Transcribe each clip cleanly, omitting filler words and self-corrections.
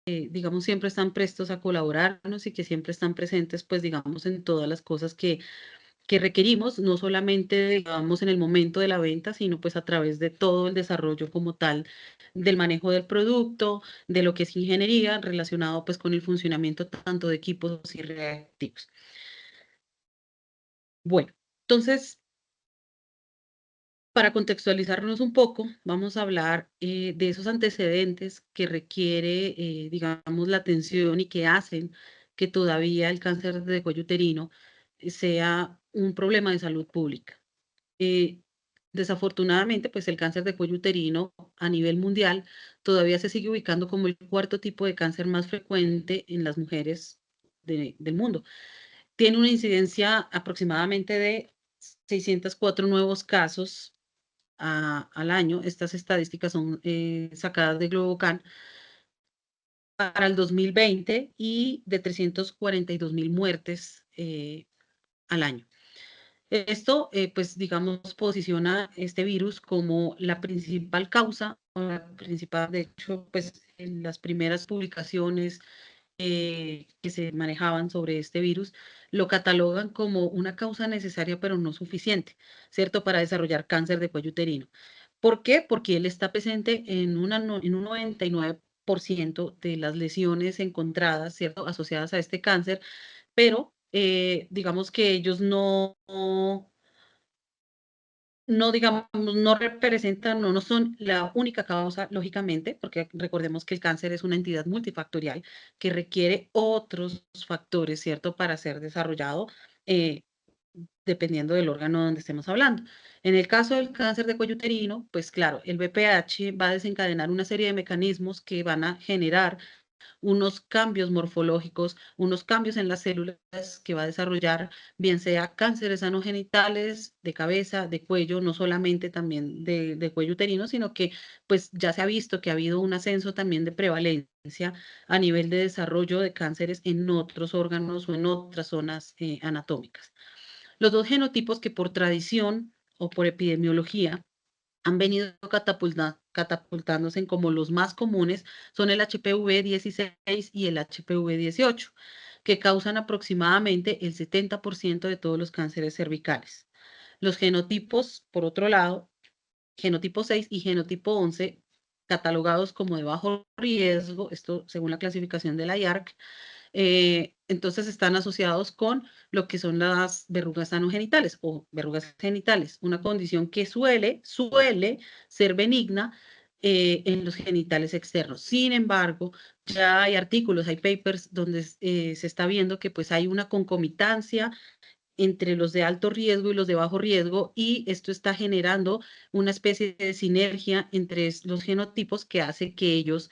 digamos, siempre están prestos a colaborarnos y que siempre están presentes, pues, digamos, en todas las cosas que requerimos, no solamente, digamos, en el momento de la venta, sino pues a través de todo el desarrollo como tal del manejo del producto, de lo que es ingeniería relacionado pues con el funcionamiento tanto de equipos y reactivos. Bueno, entonces, para contextualizarnos un poco, vamos a hablar de esos antecedentes que requiere, digamos, la atención y que hacen que todavía el cáncer de cuello uterino sea un problema de salud pública. Eh, Desafortunadamente, pues el cáncer de cuello uterino a nivel mundial todavía se sigue ubicando como el cuarto tipo de cáncer más frecuente en las mujeres del mundo. Tiene una incidencia aproximadamente de 604 nuevos casos al año. Estas estadísticas son sacadas de Globocan para el 2020 y de 342.000 muertes al año. Esto, pues, digamos, posiciona este virus como la principal causa, o la principal, de hecho, pues, en las primeras publicaciones que se manejaban sobre este virus, lo catalogan como una causa necesaria, pero no suficiente, ¿cierto?, para desarrollar cáncer de cuello uterino. ¿Por qué? Porque él está presente en un 99% de las lesiones encontradas, ¿cierto?, asociadas a este cáncer, pero, digamos que ellos no, digamos, no representan, no son la única causa, lógicamente, porque recordemos que el cáncer es una entidad multifactorial que requiere otros factores, ¿cierto?, para ser desarrollado, eh, dependiendo del órgano donde estemos hablando. En el caso del cáncer de cuello uterino, pues claro, el BPH va a desencadenar una serie de mecanismos que van a generar unos cambios morfológicos, unos cambios en las células que va a desarrollar, bien sea cánceres anogenitales, de cabeza, de cuello, no solamente también de cuello uterino, sino que pues ya se ha visto que ha habido un ascenso también de prevalencia a nivel de desarrollo de cánceres en otros órganos o en otras zonas anatómicas. Los dos genotipos que por tradición o por epidemiología han venido catapultándose en como los más comunes son el HPV 16 y el HPV 18, que causan aproximadamente el 70% de todos los cánceres cervicales. Los genotipos, por otro lado, genotipo 6 y genotipo 11, catalogados como de bajo riesgo, esto según la clasificación de la IARC, entonces están asociados con lo que son las verrugas anogenitales o verrugas genitales, una condición que suele ser benigna en los genitales externos. Sin embargo, ya hay artículos, hay papers donde se está viendo que pues hay una concomitancia entre los de alto riesgo y los de bajo riesgo, y esto está generando una especie de sinergia entre los genotipos que hace que ellos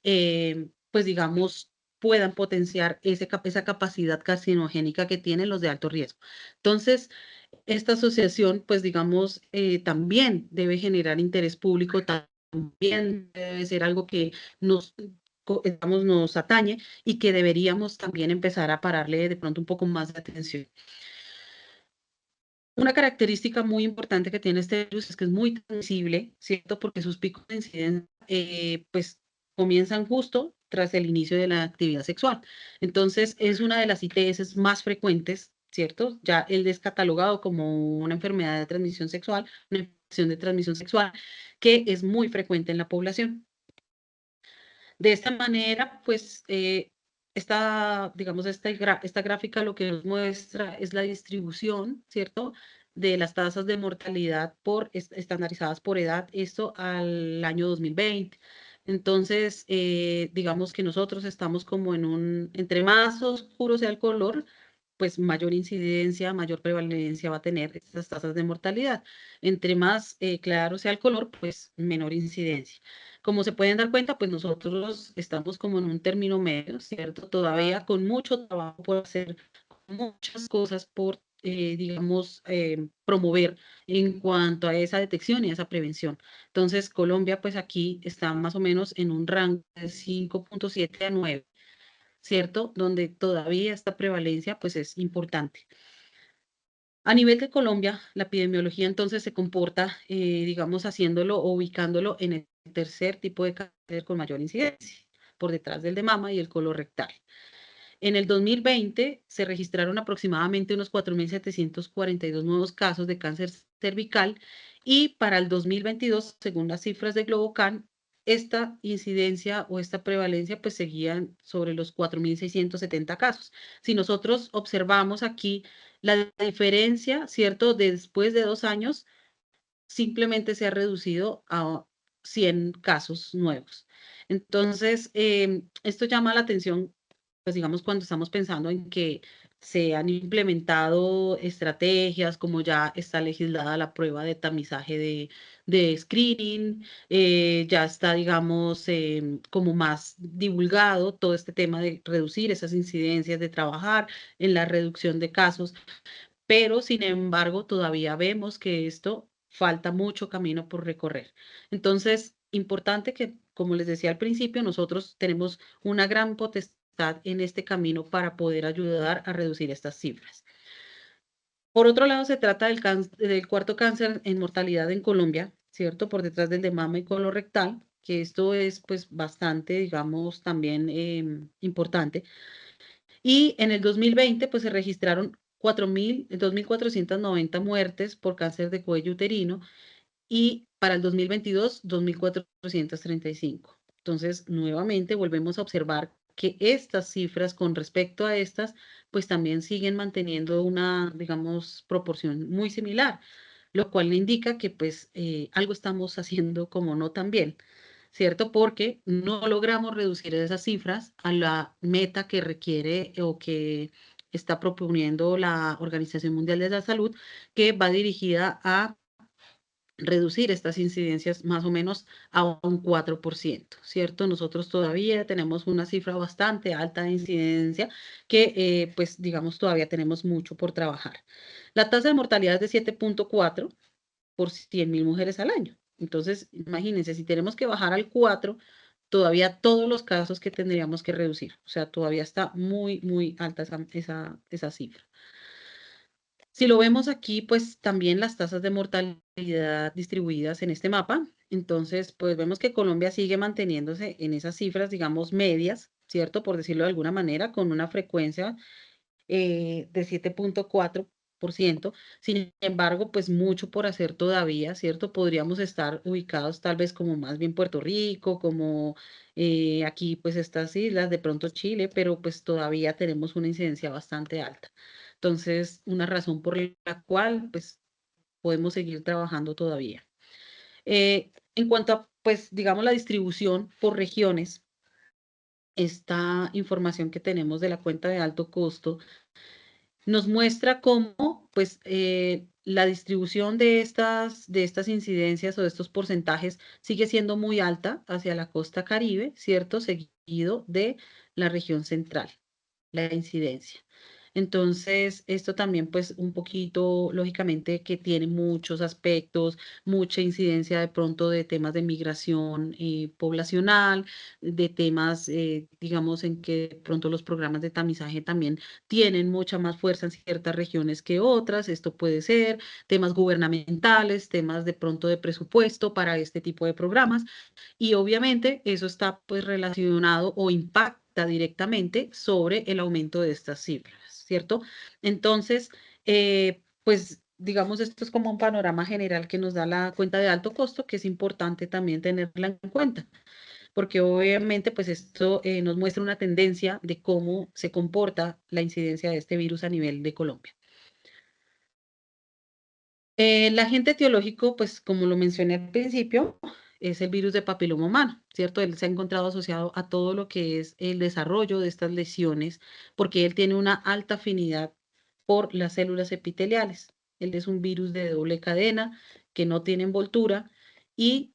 pues digamos, puedan potenciar esa capacidad carcinogénica que tienen los de alto riesgo. Entonces, esta asociación, pues digamos, también debe generar interés público, también debe ser algo que digamos, nos atañe y que deberíamos también empezar a pararle de pronto un poco más de atención. Una característica muy importante que tiene este virus es que es muy transmisible, ¿cierto? Porque sus picos de incidencia, pues, comienzan justo tras el inicio de la actividad sexual. Entonces, es una de las ITS más frecuentes, ¿cierto? Ya él es catalogado como una enfermedad de transmisión sexual, una infección de transmisión sexual, que es muy frecuente en la población. De esta manera, pues, digamos, esta gráfica lo que nos muestra es la distribución, ¿cierto?, de las tasas de mortalidad estandarizadas por edad, esto al año 2020. Entonces, digamos que nosotros estamos como entre más oscuro sea el color, pues mayor incidencia, mayor prevalencia va a tener estas tasas de mortalidad. Entre más claro sea el color, pues menor incidencia. Como se pueden dar cuenta, pues nosotros estamos como en un término medio, ¿cierto? Todavía con mucho trabajo por hacer, muchas cosas por, digamos, promover en cuanto a esa detección y a esa prevención. Entonces, Colombia, pues aquí está más o menos en un rango de 5.7 a 9, ¿cierto? Donde todavía esta prevalencia, pues es importante. A nivel de Colombia, la epidemiología entonces se comporta, digamos, haciéndolo o ubicándolo en el tercer tipo de cáncer con mayor incidencia. por detrás del de mama y el colorectal. En el 2020 se registraron aproximadamente unos 4.742 nuevos casos de cáncer cervical y para el 2022, según las cifras de Globocan, esta incidencia o esta prevalencia pues seguían sobre los 4.670 casos. Si nosotros observamos aquí la diferencia, ¿cierto? Después de 2 años, simplemente se ha reducido a 100 casos nuevos. Entonces, esto llama la atención, pues digamos, cuando estamos pensando en que se han implementado estrategias, como ya está legislada la prueba de tamizaje de screening, ya está, digamos, como más divulgado todo este tema de reducir esas incidencias, de trabajar en la reducción de casos, pero sin embargo todavía vemos que esto falta mucho camino por recorrer. Entonces, importante que, como les decía al principio, nosotros tenemos una gran potestad en este camino para poder ayudar a reducir estas cifras. Por otro lado, se trata del cuarto cáncer en mortalidad en Colombia, ¿cierto? Por detrás del de mama y colorectal, que esto es pues bastante, digamos, también importante. Y en el 2020, pues se registraron 2.490 muertes por cáncer de cuello uterino y para el 2022, 2.435. Entonces, nuevamente volvemos a observar que estas cifras con respecto a estas, pues también siguen manteniendo una, digamos, proporción muy similar, lo cual indica que pues algo estamos haciendo como no tan bien. ¿Cierto? Porque no logramos reducir esas cifras a la meta que requiere o que está proponiendo la Organización Mundial de la Salud, que va dirigida a reducir estas incidencias más o menos a un 4%, ¿cierto? Nosotros todavía tenemos una cifra bastante alta de incidencia que, pues, digamos, todavía tenemos mucho por trabajar. La tasa de mortalidad es de 7.4 por 100.000 mujeres al año. Entonces, imagínense, si tenemos que bajar al 4, todavía todos los casos que tendríamos que reducir. O sea, todavía está muy, muy alta esa cifra. Si lo vemos aquí, pues también las tasas de mortalidad distribuidas en este mapa. Entonces, pues vemos que Colombia sigue manteniéndose en esas cifras, digamos, medias, ¿cierto? Por decirlo de alguna manera, con una frecuencia de 7.4%. Sin embargo, pues mucho por hacer todavía, ¿cierto? Podríamos estar ubicados tal vez como más bien Puerto Rico, como aquí pues estas islas, de pronto Chile, pero pues todavía tenemos una incidencia bastante alta. Entonces, una razón por la cual pues podemos seguir trabajando todavía. En cuanto a pues digamos la distribución por regiones, esta información que tenemos de la cuenta de alto costo nos muestra cómo, pues, la distribución de estas incidencias o de estos porcentajes sigue siendo muy alta hacia la costa Caribe, ¿cierto? Seguido de la región central, la incidencia. Entonces, esto también, pues, un poquito, lógicamente, que tiene muchos aspectos, mucha incidencia de pronto de temas de migración poblacional, de temas, digamos, en que de pronto los programas de tamizaje también tienen mucha más fuerza en ciertas regiones que otras. Esto puede ser temas gubernamentales, temas de pronto de presupuesto para este tipo de programas. Y obviamente eso está pues relacionado o impacta directamente sobre el aumento de estas cifras, ¿cierto? Entonces, pues digamos, esto es como un panorama general que nos da la cuenta de alto costo, que es importante también tenerla en cuenta, porque obviamente pues esto nos muestra una tendencia de cómo se comporta la incidencia de este virus a nivel de Colombia. El agente etiológico, pues como lo mencioné al principio, es el virus de papiloma humano, ¿cierto? Él se ha encontrado asociado a todo lo que es el desarrollo de estas lesiones, porque él tiene una alta afinidad por las células epiteliales. Él es un virus de doble cadena que no tiene envoltura y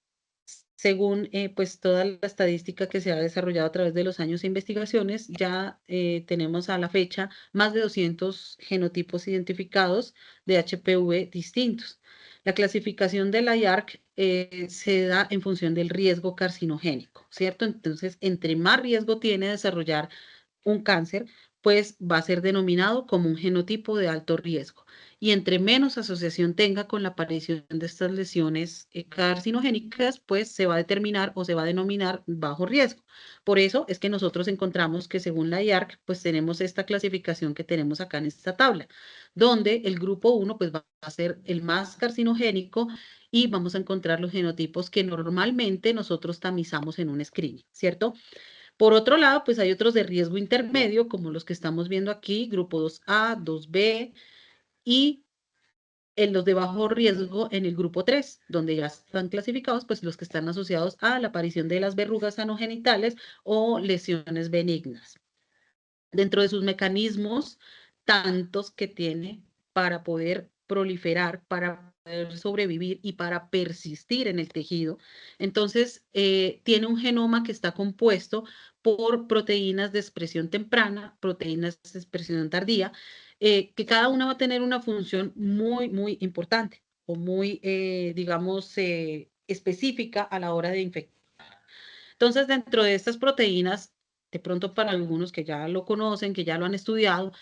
según pues toda la estadística que se ha desarrollado a través de los años de investigaciones, ya tenemos a la fecha más de 200 genotipos identificados de HPV distintos. La clasificación de la IARC se da en función del riesgo carcinogénico, ¿cierto? Entonces, entre más riesgo tiene de desarrollar un cáncer, pues va a ser denominado como un genotipo de alto riesgo. Y entre menos asociación tenga con la aparición de estas lesiones carcinogénicas, pues se va a determinar o se va a denominar bajo riesgo. Por eso es que nosotros encontramos que según la IARC, pues tenemos esta clasificación que tenemos acá en esta tabla, donde el grupo 1 pues va a ser el más carcinogénico y vamos a encontrar los genotipos que normalmente nosotros tamizamos en un screening, ¿cierto? Por otro lado, pues hay otros de riesgo intermedio, como los que estamos viendo aquí, grupo 2A, 2B y en los de bajo riesgo en el grupo 3, donde ya están clasificados, pues los que están asociados a la aparición de las verrugas anogenitales o lesiones benignas. Dentro de sus mecanismos, tantos que tiene para poder proliferar, para poder sobrevivir y para persistir en el tejido. Entonces, tiene un genoma que está compuesto por proteínas de expresión temprana, proteínas de expresión tardía, que cada una va a tener una función muy, muy importante o muy, digamos, específica a la hora de infectar. Entonces, dentro de estas proteínas, de pronto para algunos que ya lo conocen, que ya lo han estudiado,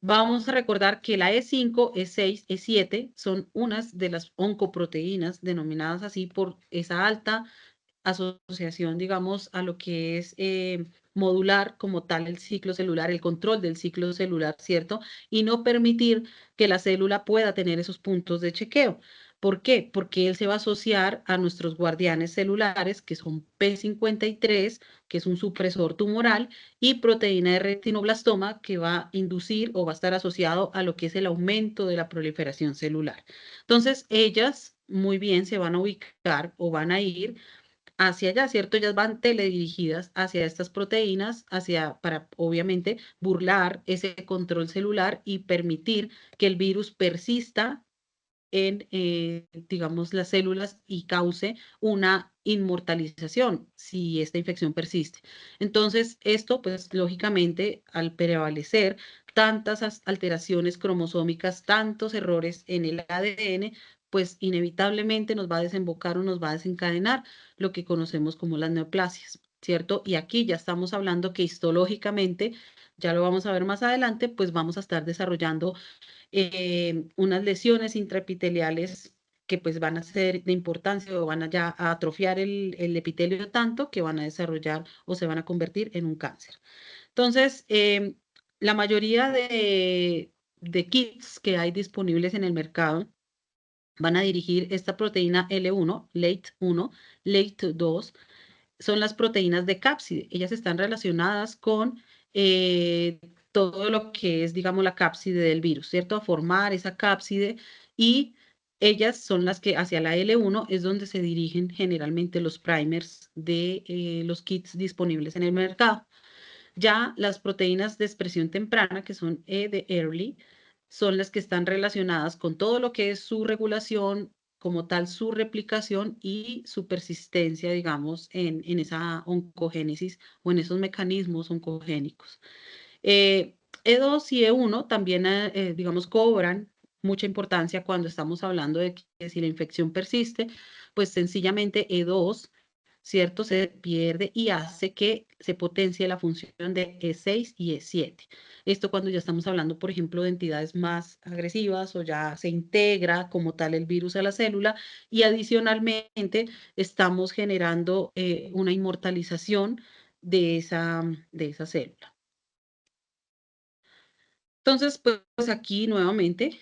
vamos a recordar que la E5, E6, E7 son unas de las oncoproteínas denominadas así por esa alta asociación, digamos, a lo que es modular como tal el ciclo celular, el control del ciclo celular, ¿cierto? Y no permitir que la célula pueda tener esos puntos de chequeo. ¿Por qué? Porque él se va a asociar a nuestros guardianes celulares, que son P53, que es un supresor tumoral, y proteína de retinoblastoma, que va a inducir o va a estar asociado a lo que es el aumento de la proliferación celular. Entonces, ellas muy bien se van a ubicar o van a ir hacia allá, ¿cierto? Ellas van teledirigidas hacia estas proteínas, para obviamente burlar ese control celular y permitir que el virus persista en, digamos, las células y cause una inmortalización si esta infección persiste. Entonces, esto, pues, lógicamente, al prevalecer tantas alteraciones cromosómicas, tantos errores en el ADN, pues inevitablemente nos va a desembocar o nos va a desencadenar lo que conocemos como las neoplasias, ¿cierto? Y aquí ya estamos hablando que histológicamente, ya lo vamos a ver más adelante, pues vamos a estar desarrollando unas lesiones intraepiteliales que pues van a ser de importancia o van a ya a atrofiar el epitelio tanto que van a desarrollar o se van a convertir en un cáncer. Entonces, la mayoría de kits que hay disponibles en el mercado van a dirigir esta proteína L1, LATE1, LATE2, son las proteínas de cápside. Ellas están relacionadas con eh, todo lo que es, digamos, la cápside del virus, ¿cierto? A formar esa cápside y ellas son las que hacia la L1 es donde se dirigen generalmente los primers de los kits disponibles en el mercado. Ya las proteínas de expresión temprana, que son E de early, son las que están relacionadas con todo lo que es su regulación, como tal su replicación y su persistencia, digamos, en esa oncogénesis o en esos mecanismos oncogénicos. Eh, E2 y E1 también, digamos, cobran mucha importancia cuando estamos hablando de que si la infección persiste, pues sencillamente E2, ¿cierto? Se pierde y hace que se potencie la función de E6 y E7. Esto cuando ya estamos hablando, por ejemplo, de entidades más agresivas o ya se integra como tal el virus a la célula y adicionalmente estamos generando una inmortalización de esa célula. Entonces, pues aquí nuevamente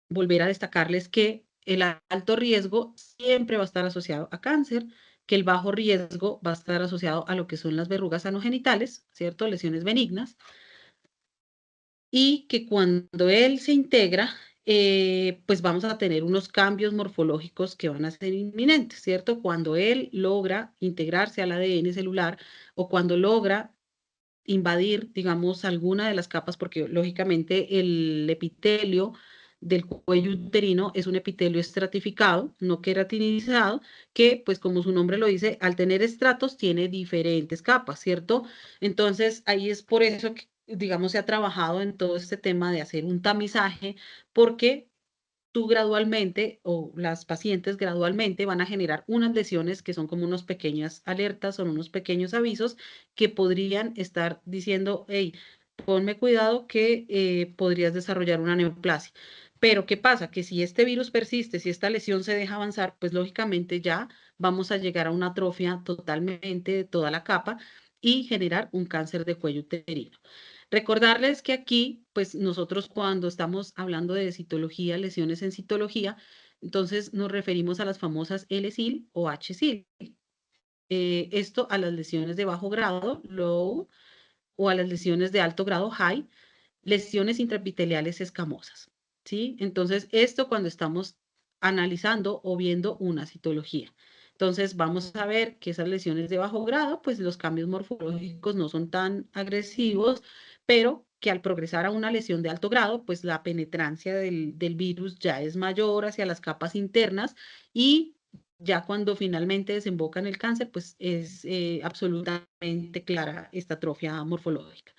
volver a destacarles que el alto riesgo siempre va a estar asociado a cáncer, que el bajo riesgo va a estar asociado a lo que son las verrugas anogenitales, ¿cierto? Lesiones benignas, y que cuando él se integra, pues vamos a tener unos cambios morfológicos que van a ser inminentes, ¿cierto? Cuando él logra integrarse al ADN celular o cuando logra invadir, digamos, alguna de las capas, porque lógicamente el epitelio del cuello uterino es un epitelio estratificado, no queratinizado, que pues como su nombre lo dice, al tener estratos tiene diferentes capas, ¿cierto? Entonces ahí es por eso que, digamos, se ha trabajado en todo este tema de hacer un tamizaje, porque tú gradualmente o las pacientes gradualmente van a generar unas lesiones que son como unas pequeñas alertas, son unos pequeños avisos que podrían estar diciendo, hey, ponme cuidado que podrías desarrollar una neoplasia. Pero, ¿qué pasa? Que si este virus persiste, si esta lesión se deja avanzar, pues lógicamente ya vamos a llegar a una atrofia totalmente de toda la capa y generar un cáncer de cuello uterino. Recordarles que aquí, pues nosotros cuando estamos hablando de citología, lesiones en citología, entonces nos referimos a las famosas L-SIL o H-SIL. Esto a las lesiones de bajo grado, low, o a las lesiones de alto grado, high, lesiones intraepiteliales escamosas, ¿sí? Entonces, esto cuando estamos analizando o viendo una citología. Entonces, vamos a ver que esas lesiones de bajo grado, pues los cambios morfológicos no son tan agresivos, pero que al progresar a una lesión de alto grado, pues la penetrancia del virus ya es mayor hacia las capas internas y ya cuando finalmente desemboca en el cáncer, pues es absolutamente clara esta atrofia morfológica.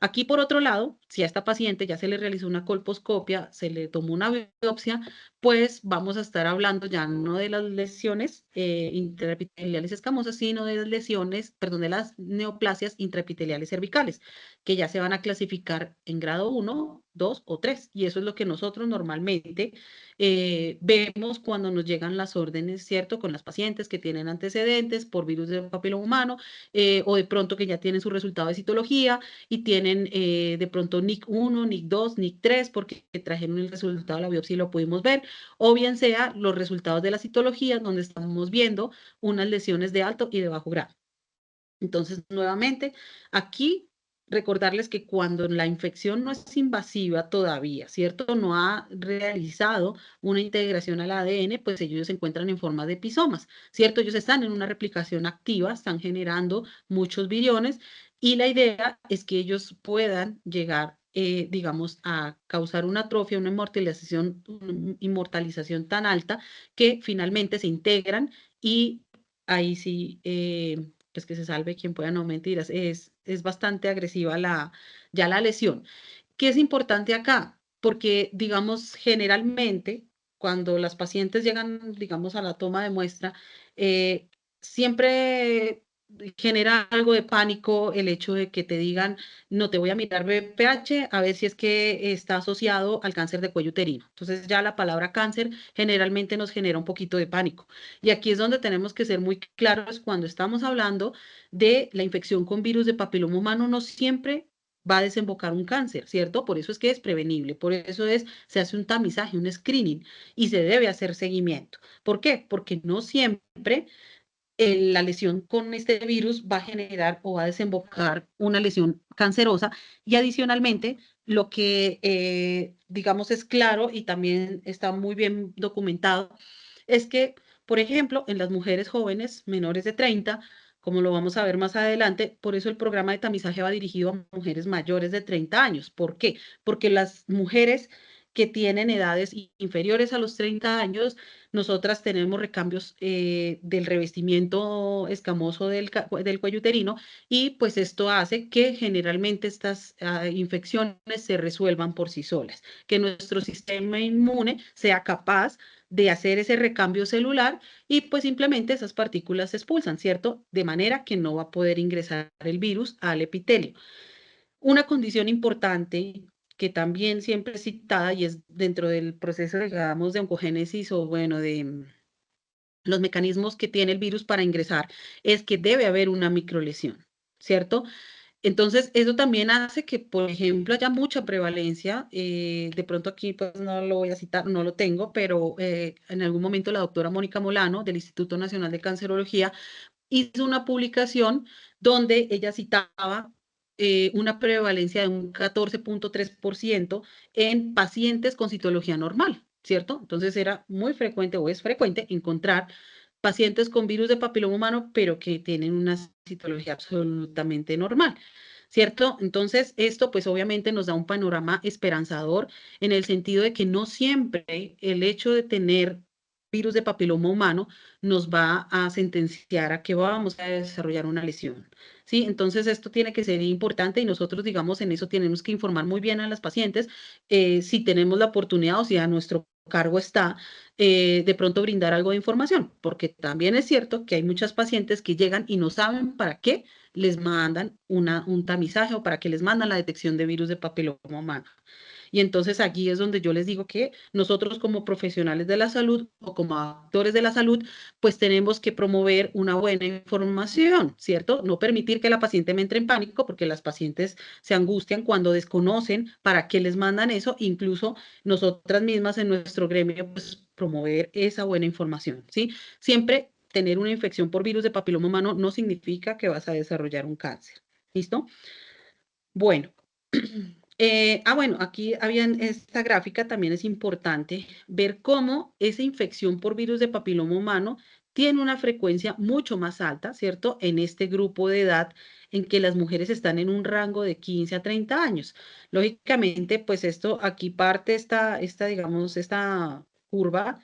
Aquí, por otro lado, si a esta paciente ya se le realizó una colposcopia, se le tomó una biopsia, pues vamos a estar hablando ya no de las lesiones intraepiteliales escamosas, sino de las lesiones, perdón, de las neoplasias intraepiteliales cervicales, que ya se van a clasificar en grado 1, 2 o 3. Y eso es lo que nosotros normalmente vemos cuando nos llegan las órdenes, ¿cierto? Con las pacientes que tienen antecedentes por virus del papiloma humano o de pronto que ya tienen su resultado de citología y tienen de pronto NIC 1, NIC 2, NIC 3, porque trajeron el resultado de la biopsia y lo pudimos ver, o bien sea los resultados de la citología, donde estamos viendo unas lesiones de alto y de bajo grado. Entonces, nuevamente, aquí recordarles que cuando la infección no es invasiva todavía, ¿cierto? No ha realizado una integración al ADN, pues ellos se encuentran en forma de episomas, ¿cierto? Ellos están en una replicación activa, están generando muchos viriones y la idea es que ellos puedan llegar, digamos, a causar una atrofia, una inmortalización tan alta que finalmente se integran y ahí sí pues que se salve quien pueda, no mentiras, es bastante agresiva ya la lesión. ¿Qué es importante acá? Porque, digamos, generalmente, cuando las pacientes llegan, digamos, a la toma de muestra, siempre genera algo de pánico el hecho de que te digan, no te voy a mirar BPH a ver si es que está asociado al cáncer de cuello uterino. Entonces ya la palabra cáncer generalmente nos genera un poquito de pánico. Y aquí es donde tenemos que ser muy claros cuando estamos hablando de la infección con virus de papiloma humano, no siempre va a desembocar un cáncer, ¿cierto? Por eso es que es prevenible, por eso se hace un tamizaje, un screening y se debe hacer seguimiento. ¿Por qué? Porque no siempre la lesión con este virus va a generar o va a desembocar una lesión cancerosa y adicionalmente lo que digamos es claro y también está muy bien documentado es que, por ejemplo, en las mujeres jóvenes menores de 30, como lo vamos a ver más adelante, por eso el programa de tamizaje va dirigido a mujeres mayores de 30 años. ¿Por qué? Porque las mujeres que tienen edades inferiores a los 30 años, nosotras tenemos recambios del revestimiento escamoso del cuello uterino y pues esto hace que generalmente estas infecciones se resuelvan por sí solas, que nuestro sistema inmune sea capaz de hacer ese recambio celular y pues simplemente esas partículas se expulsan, ¿cierto? De manera que no va a poder ingresar el virus al epitelio. Una condición importante que también siempre es citada y es dentro del proceso, digamos, de oncogénesis o bueno, de los mecanismos que tiene el virus para ingresar, es que debe haber una microlesión, ¿cierto? Entonces, eso también hace que, por ejemplo, haya mucha prevalencia. De pronto aquí, pues no lo voy a citar, no lo tengo, pero en algún momento la doctora Mónica Molano del Instituto Nacional de Cancerología hizo una publicación donde ella citaba una prevalencia de un 14,3% en pacientes con citología normal, ¿cierto? Entonces era muy frecuente o es frecuente encontrar pacientes con virus de papiloma humano, pero que tienen una citología absolutamente normal. ¿Cierto? Entonces, esto pues obviamente nos da un panorama esperanzador en el sentido de que no siempre el hecho de tener virus de papiloma humano nos va a sentenciar a que vamos a desarrollar una lesión. ¿Sí? Entonces, esto tiene que ser importante y nosotros, digamos, en eso tenemos que informar muy bien a las pacientes si tenemos la oportunidad o si a nuestro cargo está de pronto brindar algo de información, porque también es cierto que hay muchas pacientes que llegan y no saben para qué les mandan un tamizaje o para qué les mandan la detección de virus de papiloma humano. Y entonces aquí es donde yo les digo que nosotros como profesionales de la salud o como actores de la salud, pues tenemos que promover una buena información, ¿cierto? No permitir que la paciente me entre en pánico porque las pacientes se angustian cuando desconocen para qué les mandan eso, incluso nosotras mismas en nuestro gremio, pues promover esa buena información, ¿sí? Siempre tener una infección por virus de papiloma humano no significa que vas a desarrollar un cáncer. ¿Listo? Bueno, bueno, aquí había en esta gráfica también es importante ver cómo esa infección por virus de papiloma humano tiene una frecuencia mucho más alta, ¿cierto? En este grupo de edad en que las mujeres están en un rango de 15 a 30 años. Lógicamente, pues esto aquí parte digamos, esta curva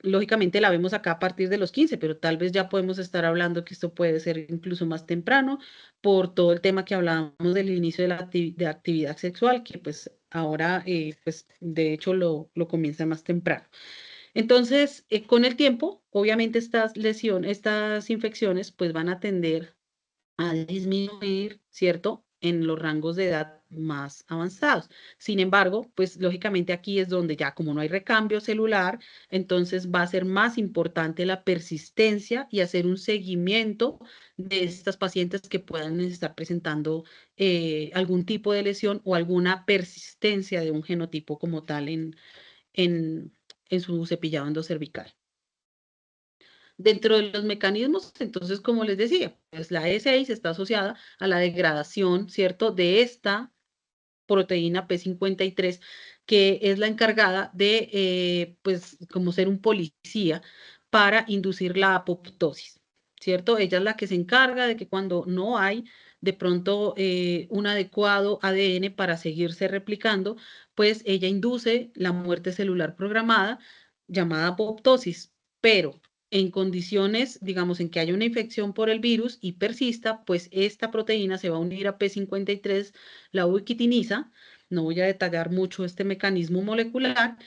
lógicamente la vemos acá a partir de los 15, pero tal vez ya podemos estar hablando que esto puede ser incluso más temprano por todo el tema que hablábamos del inicio de de actividad sexual, que pues ahora, pues de hecho lo comienza más temprano. Entonces, con el tiempo, obviamente estas infecciones pues van a tender a disminuir, ¿cierto? En los rangos de edad más avanzados. Sin embargo, pues lógicamente aquí es donde ya como no hay recambio celular, entonces va a ser más importante la persistencia y hacer un seguimiento de estas pacientes que puedan estar presentando algún tipo de lesión o alguna persistencia de un genotipo como tal en, en su cepillado endocervical. Dentro de los mecanismos, entonces, como les decía, pues la E6 está asociada a la degradación, ¿cierto?, de esta proteína P53, que es la encargada de, pues, como ser un policía para inducir la apoptosis, ¿cierto? Ella es la que se encarga de que cuando no hay de pronto un adecuado ADN para seguirse replicando, pues ella induce la muerte celular programada llamada apoptosis, pero en condiciones, digamos, en que haya una infección por el virus y persista, pues esta proteína se va a unir a P53, la ubiquitiniza. No voy a detallar mucho este mecanismo molecular.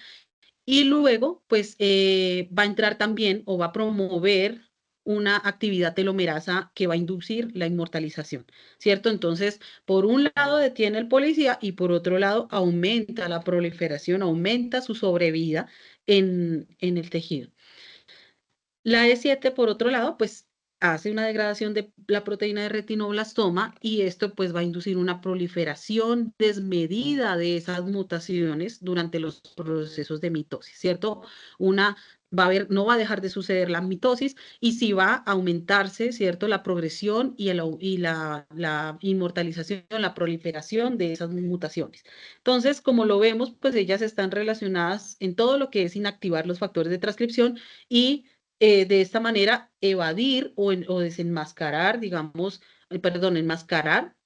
Y luego, pues, va a entrar también o va a promover una actividad telomerasa que va a inducir la inmortalización, ¿cierto? Entonces, por un lado detiene el policía y por otro lado aumenta la proliferación, aumenta su sobrevida en el tejido. La E7, por otro lado, pues hace una degradación de la proteína de retinoblastoma y esto pues va a inducir una proliferación desmedida de esas mutaciones durante los procesos de mitosis, ¿cierto? No va a dejar de suceder la mitosis y sí va a aumentarse, ¿cierto? La progresión la inmortalización, la proliferación de esas mutaciones. Entonces, como lo vemos, pues ellas están relacionadas en todo lo que es inactivar los factores de transcripción y de esta manera evadir o desenmascarar, digamos, perdón, enmascarar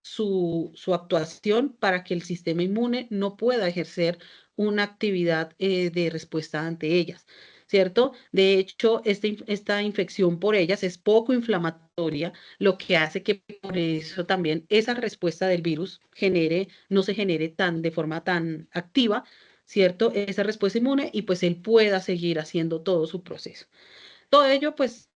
su actuación para que el sistema inmune no pueda ejercer una actividad de respuesta ante ellas, ¿cierto? De hecho, esta infección por ellas es poco inflamatoria, lo que hace que por eso también esa respuesta del virus no se genere de forma tan activa, ¿cierto? Esa respuesta inmune y pues él pueda seguir haciendo todo su proceso. Todo ello, pues,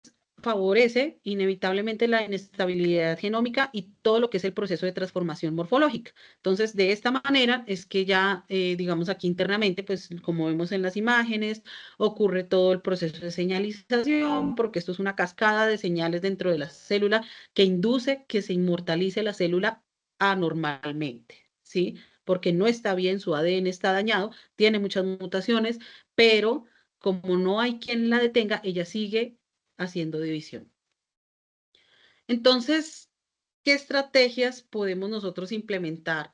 favorece inevitablemente la inestabilidad genómica y todo lo que es el proceso de transformación morfológica. Entonces, de esta manera es que ya, digamos aquí internamente, pues, como vemos en las imágenes, ocurre todo el proceso de señalización, porque esto es una cascada de señales dentro de la célula que induce que se inmortalice la célula anormalmente, ¿sí? Porque no está bien, su ADN está dañado, tiene muchas mutaciones, pero como no hay quien la detenga, ella sigue haciendo división. Entonces, ¿qué estrategias podemos nosotros implementar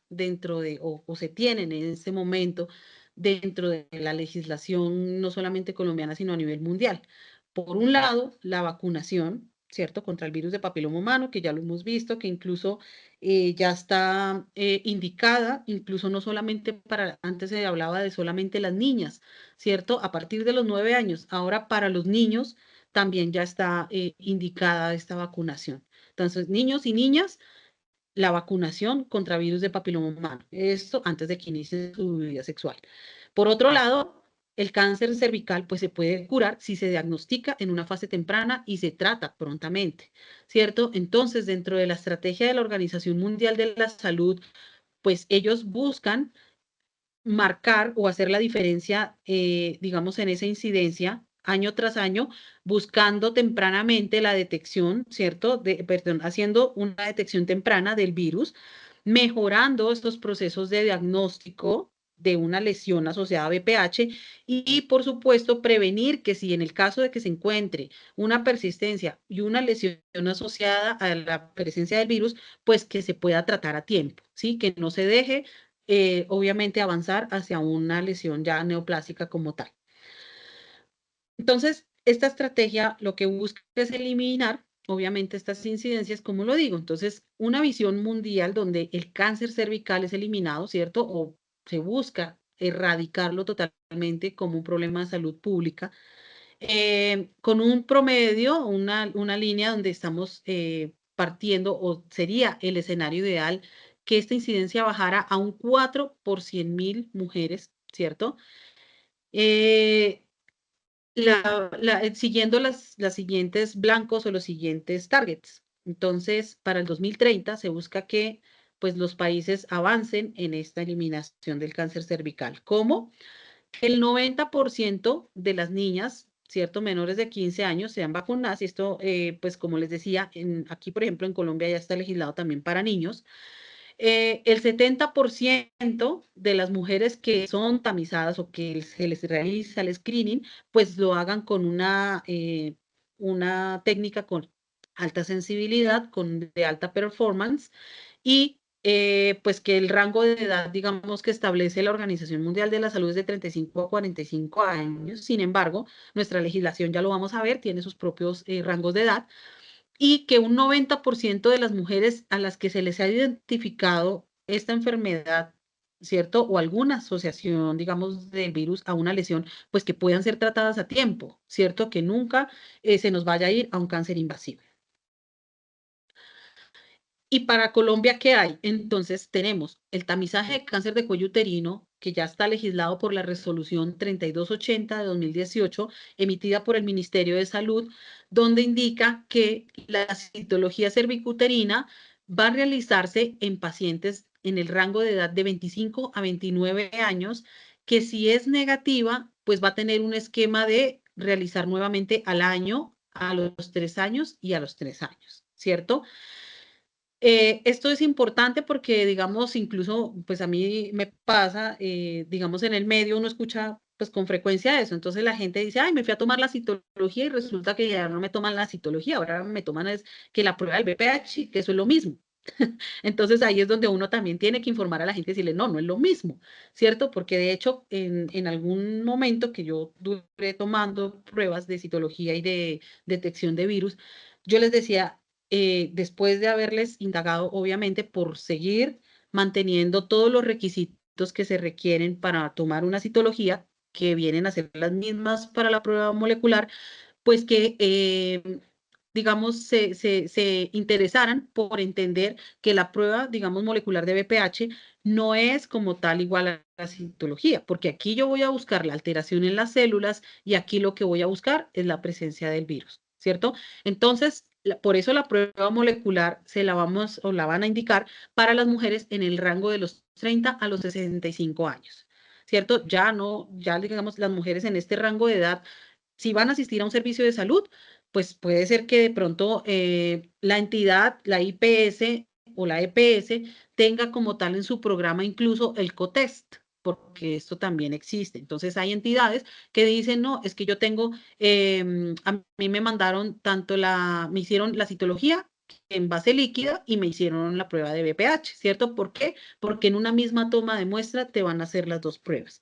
o se tienen en este momento dentro de la legislación no solamente colombiana, sino a nivel mundial? Por un lado, la vacunación, ¿cierto? Contra el virus de papiloma humano, que ya lo hemos visto, que incluso ya está indicada, incluso no solamente antes se hablaba de solamente las niñas, ¿cierto? A partir de los 9 años, ahora para los niños también ya está indicada esta vacunación. Entonces, niños y niñas, la vacunación contra virus de papiloma humano. Esto antes de que inicie su vida sexual. Por otro lado, el cáncer cervical pues se puede curar si se diagnostica en una fase temprana y se trata prontamente, ¿cierto? Entonces, dentro de la estrategia de la Organización Mundial de la Salud, pues ellos buscan marcar o hacer la diferencia, digamos, en esa incidencia año tras año, buscando tempranamente la detección, ¿cierto? Perdón, haciendo una detección temprana del virus, mejorando estos procesos de diagnóstico de una lesión asociada a BPH y, por supuesto, prevenir que si en el caso de que se encuentre una persistencia y una lesión asociada a la presencia del virus, pues que se pueda tratar a tiempo, ¿sí? Que no se deje obviamente avanzar hacia una lesión ya neoplásica como tal. Entonces, esta estrategia lo que busca es eliminar, obviamente, estas incidencias, como lo digo. Entonces, una visión mundial donde el cáncer cervical es eliminado, ¿cierto? O se busca erradicarlo totalmente como un problema de salud pública, con un promedio, una línea donde estamos partiendo, o sería el escenario ideal, que esta incidencia bajara a un 4 por 100.000 mujeres, ¿cierto? Eh, siguiendo las siguientes blancos o los siguientes targets. Entonces, para el 2030 se busca que pues, los países avancen en esta eliminación del cáncer cervical. ¿Cómo? El 90% de las niñas, ¿cierto? Menores de 15 años sean vacunadas. Y esto, pues como les decía, aquí, por ejemplo, en Colombia ya está legislado también para niños. El 70% de las mujeres que son tamizadas o que se les realiza el screening, pues lo hagan con una técnica con alta sensibilidad, de alta performance y pues que el rango de edad, digamos, que establece la Organización Mundial de la Salud es de 35 a 45 años. Sin embargo, nuestra legislación, ya lo vamos a ver, tiene sus propios rangos de edad y que un 90% de las mujeres a las que se les ha identificado esta enfermedad, ¿cierto? O alguna asociación, digamos, del virus a una lesión, pues que puedan ser tratadas a tiempo, ¿cierto? Que nunca se nos vaya a ir a un cáncer invasivo. ¿Y para Colombia qué hay? Entonces tenemos el tamizaje de cáncer de cuello uterino, que ya está legislado por la resolución 3280 de 2018, emitida por el Ministerio de Salud, donde indica que la citología cervicuterina va a realizarse en pacientes en el rango de edad de 25 a 29 años, que si es negativa, pues va a tener un esquema de realizar nuevamente al año, a los 3 años y a los 3 años, ¿cierto? Esto es importante porque, digamos, incluso, pues a mí me pasa, digamos, en el medio uno escucha, pues con frecuencia eso. Entonces la gente dice, ay, me fui a tomar la citología y resulta que ya no me toman la citología, ahora me toman es que la prueba del BPH, que eso es lo mismo. Entonces ahí es donde uno también tiene que informar a la gente y decirle, no, no es lo mismo, ¿cierto? Porque de hecho, en algún momento que yo duré tomando pruebas de citología y de detección de virus, yo les decía, después de haberles indagado, obviamente, por seguir manteniendo todos los requisitos que se requieren para tomar una citología, que vienen a ser las mismas para la prueba molecular, pues que, digamos, se interesaran por entender que la prueba, digamos, molecular de BPH no es como tal igual a la citología, porque aquí yo voy a buscar la alteración en las células y aquí lo que voy a buscar es la presencia del virus, ¿cierto? Entonces, por eso la prueba molecular se la vamos o la van a indicar para las mujeres en el rango de los 30 a los 65 años, ¿cierto? Ya no, ya digamos, las mujeres en este rango de edad si van a asistir a un servicio de salud, pues puede ser que de pronto la entidad, la IPS o la EPS, tenga como tal en su programa incluso el COTEST, porque esto también existe. Entonces hay entidades que dicen, no, es que yo tengo, a mí me mandaron me hicieron la citología en base líquida y me hicieron la prueba de BPH, ¿cierto? ¿Por qué? Porque en una misma toma de muestra te van a hacer las dos pruebas.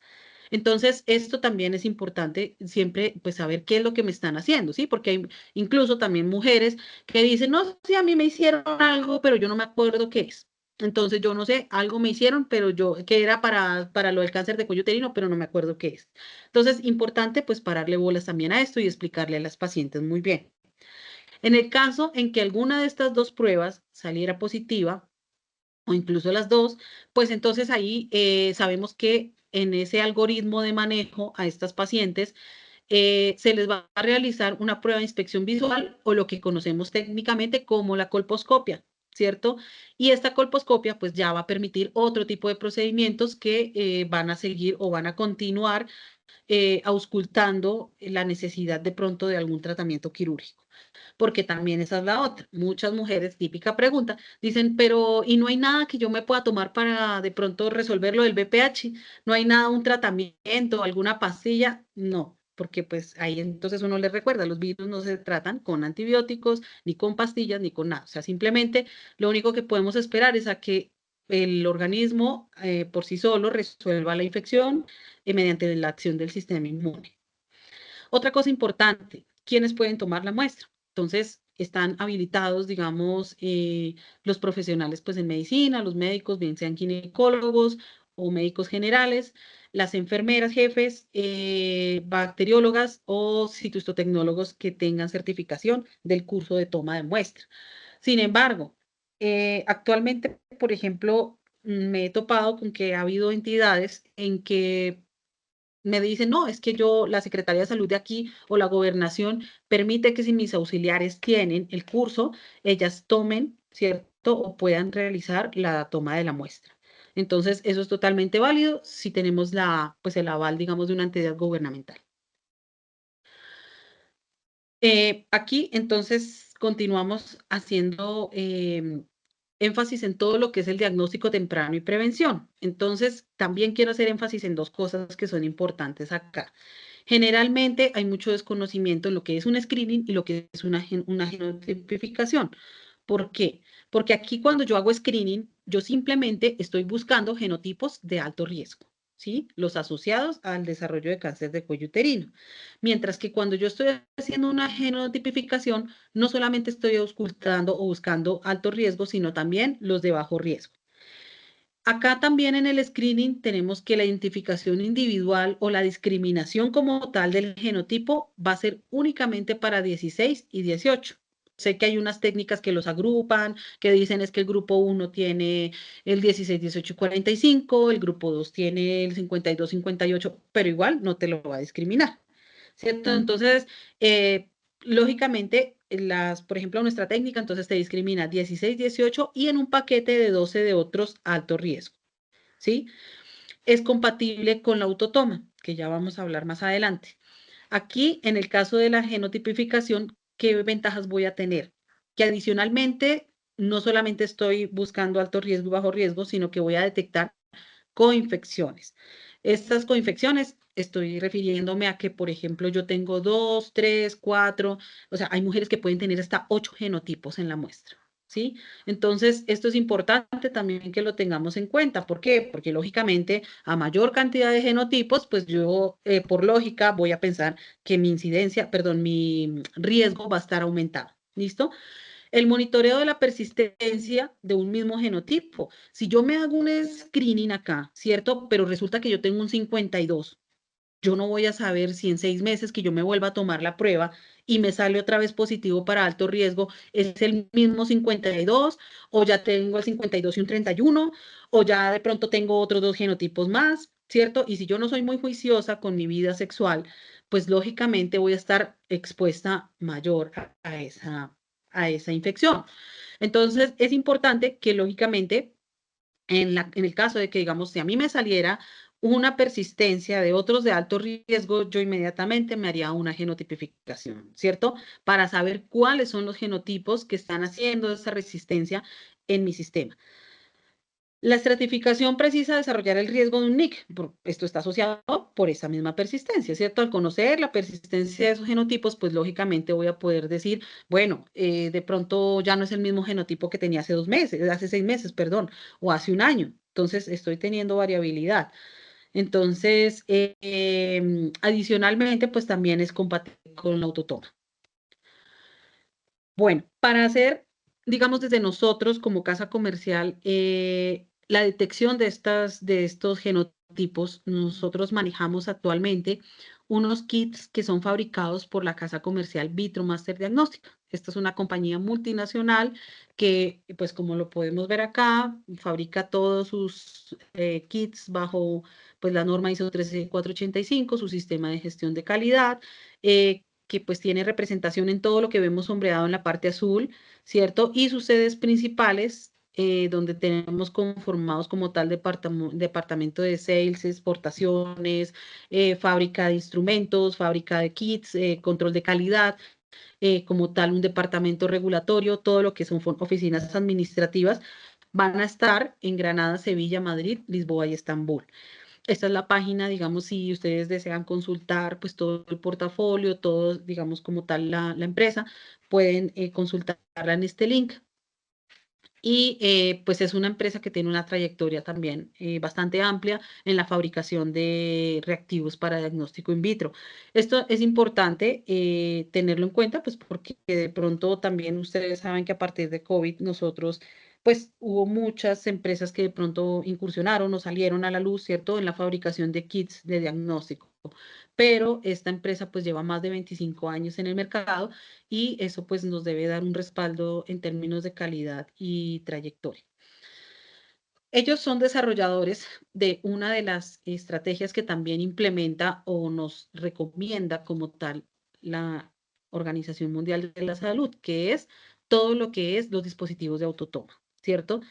Entonces, esto también es importante siempre, pues, saber qué es lo que me están haciendo, ¿sí? Porque hay incluso también mujeres que dicen, no, sí, a mí me hicieron algo, pero yo no me acuerdo qué es. Entonces, yo no sé, algo me hicieron, pero que era para lo del cáncer de cuello uterino, pero no me acuerdo qué es. Entonces, importante, pues, pararle bolas también a esto y explicarle a las pacientes muy bien. En el caso en que alguna de estas dos pruebas saliera positiva, o incluso las dos, pues entonces ahí sabemos que en ese algoritmo de manejo a estas pacientes, se les va a realizar una prueba de inspección visual o lo que conocemos técnicamente como la colposcopia, ¿cierto? Y esta colposcopia pues ya va a permitir otro tipo de procedimientos que van a seguir o van a continuar auscultando la necesidad de pronto de algún tratamiento quirúrgico. Porque también esa es la otra. Muchas mujeres, típica pregunta, dicen, pero ¿y no hay nada que yo me pueda tomar para de pronto resolver lo del BPH? ¿No hay nada, un tratamiento, alguna pastilla? No, porque pues ahí entonces uno les recuerda, los virus no se tratan con antibióticos, ni con pastillas, ni con nada. O sea, simplemente lo único que podemos esperar es a que el organismo por sí solo resuelva la infección mediante la acción del sistema inmune. Otra cosa importante, ¿quiénes pueden tomar la muestra? Entonces, están habilitados, digamos, los profesionales pues en medicina, los médicos, bien sean ginecólogos o médicos generales, las enfermeras jefes, bacteriólogas o citostotecnólogos que tengan certificación del curso de toma de muestra. Sin embargo, actualmente, por ejemplo, me he topado con que ha habido entidades en que me dicen, no, es que yo, la Secretaría de Salud de aquí o la gobernación permite que si mis auxiliares tienen el curso, ellas tomen, ¿cierto? O puedan realizar la toma de la muestra. Entonces, eso es totalmente válido si tenemos pues el aval, digamos, de una entidad gubernamental. Aquí, entonces, continuamos haciendo énfasis en todo lo que es el diagnóstico temprano y prevención. Entonces, también quiero hacer énfasis en dos cosas que son importantes acá. Generalmente hay mucho desconocimiento en lo que es un screening y lo que es una genotipificación. ¿Por qué? Porque aquí cuando yo hago screening, yo simplemente estoy buscando genotipos de alto riesgo, ¿sí? Los asociados al desarrollo de cáncer de cuello uterino. Mientras que cuando yo estoy haciendo una genotipificación, no solamente estoy auscultando o buscando alto riesgo, sino también los de bajo riesgo. Acá también en el screening tenemos que la identificación individual o la discriminación como tal del genotipo va a ser únicamente para 16 y 18. Sé que hay unas técnicas que los agrupan, que dicen es que el grupo 1 tiene el 16, 18 y 45, el grupo 2 tiene el 52, 58, pero igual no te lo va a discriminar, ¿cierto? Entonces, lógicamente, por ejemplo, nuestra técnica entonces te discrimina 16, 18 y en un paquete de 12 de otros alto riesgo, ¿sí? Es compatible con la autotoma, que ya vamos a hablar más adelante. Aquí, en el caso de la genotipificación, ¿qué ventajas voy a tener? Que adicionalmente, no solamente estoy buscando alto riesgo y bajo riesgo, sino que voy a detectar coinfecciones. Estas coinfecciones, estoy refiriéndome a que, por ejemplo, yo tengo 2, 3, 4, o sea, hay mujeres que pueden tener hasta 8 genotipos en la muestra, ¿sí? Entonces, esto es importante también que lo tengamos en cuenta. ¿Por qué? Porque lógicamente, a mayor cantidad de genotipos, pues yo, por lógica, voy a pensar que mi incidencia, perdón, mi riesgo va a estar aumentado. ¿Listo? El monitoreo de la persistencia de un mismo genotipo. Si yo me hago un screening acá, ¿cierto? Pero resulta que yo tengo un 52, yo no voy a saber si en 6 meses que yo me vuelva a tomar la prueba y me sale otra vez positivo para alto riesgo, es el mismo 52, o ya tengo el 52 y un 31, o ya de pronto tengo otros dos genotipos más, ¿cierto? Y si yo no soy muy juiciosa con mi vida sexual, pues lógicamente voy a estar expuesta mayor a esa infección. Entonces, es importante que lógicamente, en el caso de que, digamos, si a mí me saliera una persistencia de otros de alto riesgo, yo inmediatamente me haría una genotipificación, ¿cierto? Para saber cuáles son los genotipos que están haciendo esa resistencia en mi sistema. La estratificación precisa desarrollar el riesgo de un NIC. Esto está asociado por esa misma persistencia, ¿cierto? Al conocer la persistencia de esos genotipos, pues lógicamente voy a poder decir, bueno, de pronto ya no es el mismo genotipo que tenía hace 2 meses, hace 6 meses, perdón, o hace un año. Entonces, estoy teniendo variabilidad. Entonces, adicionalmente, pues también es compatible con la autotoma. Bueno, para hacer, digamos, desde nosotros como casa comercial, la detección de estos genotipos, nosotros manejamos actualmente unos kits que son fabricados por la casa comercial Vitromaster Diagnóstica. Esta es una compañía multinacional que, pues como lo podemos ver acá, fabrica todos sus kits pues la norma ISO 13485, su sistema de gestión de calidad, que pues tiene representación en todo lo que vemos sombreado en la parte azul, ¿cierto? Y sus sedes principales, donde tenemos conformados como tal departamento de sales, exportaciones, fábrica de instrumentos, fábrica de kits, control de calidad, como tal un departamento regulatorio, todo lo que son oficinas administrativas, van a estar en Granada, Sevilla, Madrid, Lisboa y Estambul. Esta es la página, digamos, si ustedes desean consultar pues todo el portafolio, todo, digamos, como tal la empresa, pueden consultarla en este link. Y pues es una empresa que tiene una trayectoria también bastante amplia en la fabricación de reactivos para diagnóstico in vitro. Esto es importante tenerlo en cuenta, pues porque de pronto también ustedes saben que a partir de COVID nosotros, pues hubo muchas empresas que de pronto incursionaron o salieron a la luz, ¿cierto?, en la fabricación de kits de diagnóstico. Pero esta empresa pues lleva más de 25 años en el mercado y eso pues nos debe dar un respaldo en términos de calidad y trayectoria. Ellos son desarrolladores de una de las estrategias que también implementa o nos recomienda como tal la Organización Mundial de la Salud, que es todo lo que es los dispositivos de autotoma, ¿cierto?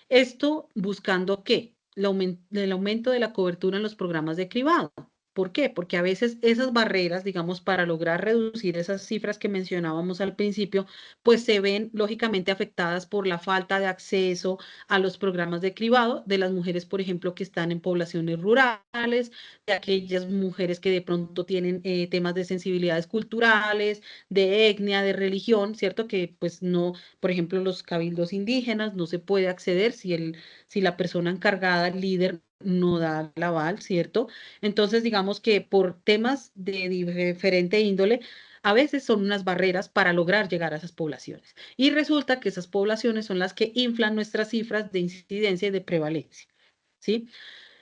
Esto buscando ¿qué? El aumento de la cobertura en los programas de cribado. ¿Por qué? Porque a veces esas barreras, digamos, para lograr reducir esas cifras que mencionábamos al principio, pues se ven lógicamente afectadas por la falta de acceso a los programas de cribado de las mujeres, por ejemplo, que están en poblaciones rurales, de aquellas mujeres que de pronto tienen temas de sensibilidades culturales, de etnia, de religión, ¿cierto? Que pues no, por ejemplo, los cabildos indígenas no se puede acceder si la persona encargada, el líder, no da el aval, ¿cierto? Entonces, digamos que por temas de diferente índole, a veces son unas barreras para lograr llegar a esas poblaciones. Y resulta que esas poblaciones son las que inflan nuestras cifras de incidencia y de prevalencia, ¿sí?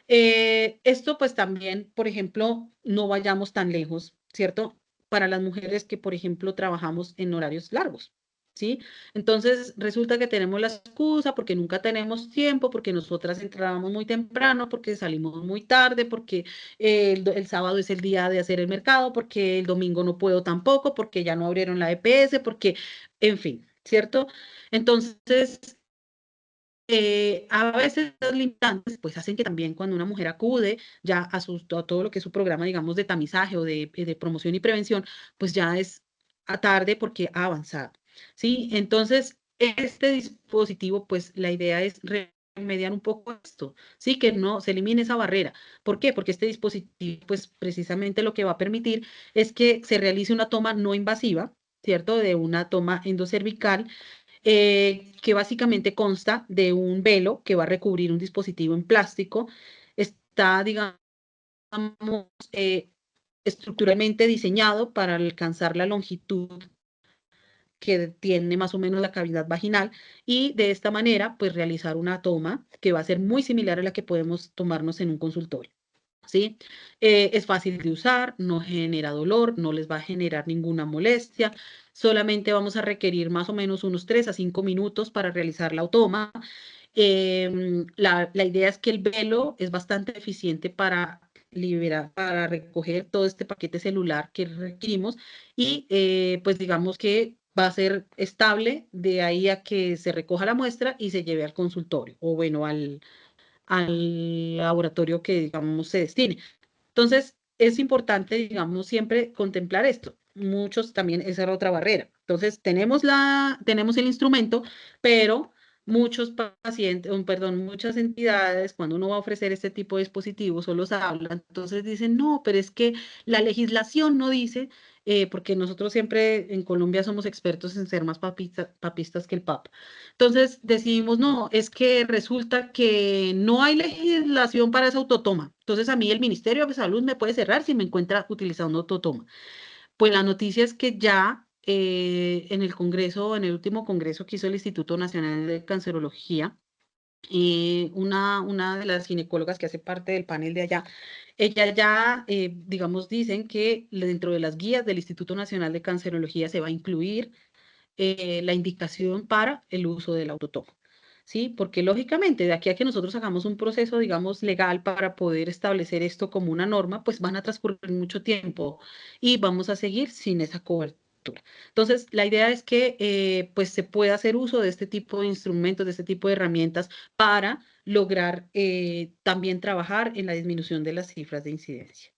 Esto pues también, por ejemplo, no vayamos tan lejos, ¿cierto? Para las mujeres que, por ejemplo, trabajamos en horarios largos, ¿sí? Entonces resulta que tenemos la excusa porque nunca tenemos tiempo, porque nosotras entrábamos muy temprano, porque salimos muy tarde, porque el sábado es el día de hacer el mercado, porque el domingo no puedo tampoco, porque ya no abrieron la EPS, porque, en fin, ¿cierto? Entonces a veces los limitantes pues hacen que también cuando una mujer acude ya a todo lo que es su programa, digamos, de tamizaje o de promoción y prevención, pues ya es a tarde porque ha avanzado, ¿sí? Entonces, este dispositivo, pues la idea es remediar un poco esto, ¿sí? Que no se elimine esa barrera. ¿Por qué? Porque este dispositivo, pues precisamente lo que va a permitir es que se realice una toma no invasiva, ¿cierto? De una toma endocervical que básicamente consta de un velo que va a recubrir un dispositivo en plástico. Está, digamos, eh, estructuralmente diseñado para alcanzar la longitud que tiene más o menos la cavidad vaginal y de esta manera, pues realizar una toma que va a ser muy similar a la que podemos tomarnos en un consultorio. ¿Sí? Es fácil de usar, no genera dolor, no les va a generar ninguna molestia, solamente vamos a requerir más o menos unos 3 a 5 minutos para realizar la automa. La idea es que el velo es bastante eficiente para liberar, para recoger todo este paquete celular que requerimos y pues digamos que va a ser estable de ahí a que se recoja la muestra y se lleve al consultorio o bueno, al laboratorio que, digamos, se destine. Entonces, es importante, digamos, siempre contemplar esto. Muchos también, esa era otra barrera. Entonces, tenemos el instrumento, pero muchos pacientes, perdón, muchas entidades, cuando uno va a ofrecer este tipo de dispositivos, solo se hablan, entonces dicen, no, pero es que la legislación no dice, porque nosotros siempre en Colombia somos expertos en ser más papistas que el Papa. Entonces decidimos, no, es que resulta que no hay legislación para esa autotoma. Entonces a mí el Ministerio de Salud me puede cerrar si me encuentra utilizando autotoma. Pues la noticia es que ya en el Congreso, en el último Congreso que hizo el Instituto Nacional de Cancerología, una de las ginecólogas que hace parte del panel de allá, ella ya, digamos, dicen que dentro de las guías del Instituto Nacional de Cancerología se va a incluir la indicación para el uso del autotoma. ¿sí? Porque lógicamente de aquí a que nosotros hagamos un proceso, digamos, legal para poder establecer esto como una norma, pues van a transcurrir mucho tiempo y vamos a seguir sin esa cobertura. Entonces, la idea es que pues se pueda hacer uso de este tipo de instrumentos, de este tipo de herramientas para lograr también trabajar en la disminución de las cifras de incidencia.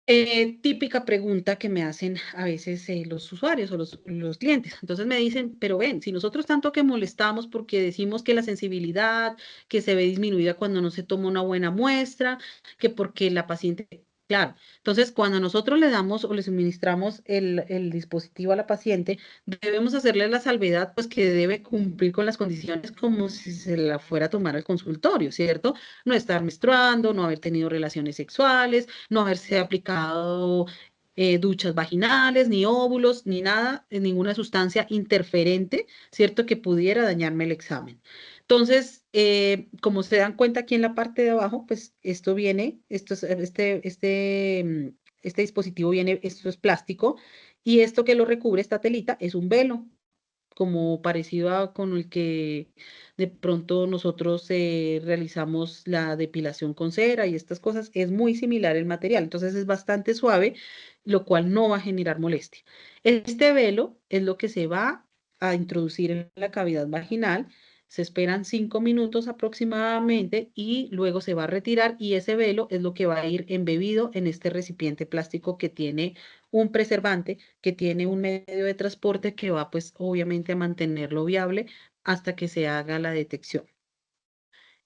Típica pregunta que me hacen a veces los usuarios o los clientes. Entonces me dicen, pero ven, si nosotros tanto que molestamos porque decimos que la sensibilidad, que se ve disminuida cuando no se toma una buena muestra, que porque la paciente, claro. Entonces, cuando nosotros le damos o le suministramos el dispositivo a la paciente, debemos hacerle la salvedad, pues que debe cumplir con las condiciones como si se la fuera a tomar al consultorio, ¿cierto? No estar menstruando, no haber tenido relaciones sexuales, no haberse aplicado duchas vaginales, ni óvulos, ni nada, ninguna sustancia interferente, ¿cierto? Que pudiera dañarme el examen. Entonces, como se dan cuenta aquí en la parte de abajo, pues esto viene, este dispositivo viene, esto es plástico, y esto que lo recubre, esta telita, es un velo como parecido a con el que de pronto nosotros realizamos la depilación con cera y estas cosas, es muy similar el material, entonces es bastante suave, lo cual no va a generar molestia. Este velo es lo que se va a introducir en la cavidad vaginal. Se esperan 5 minutos aproximadamente y luego se va a retirar y ese velo es lo que va a ir embebido en este recipiente plástico que tiene un preservante, que tiene un medio de transporte que va pues obviamente a mantenerlo viable hasta que se haga la detección.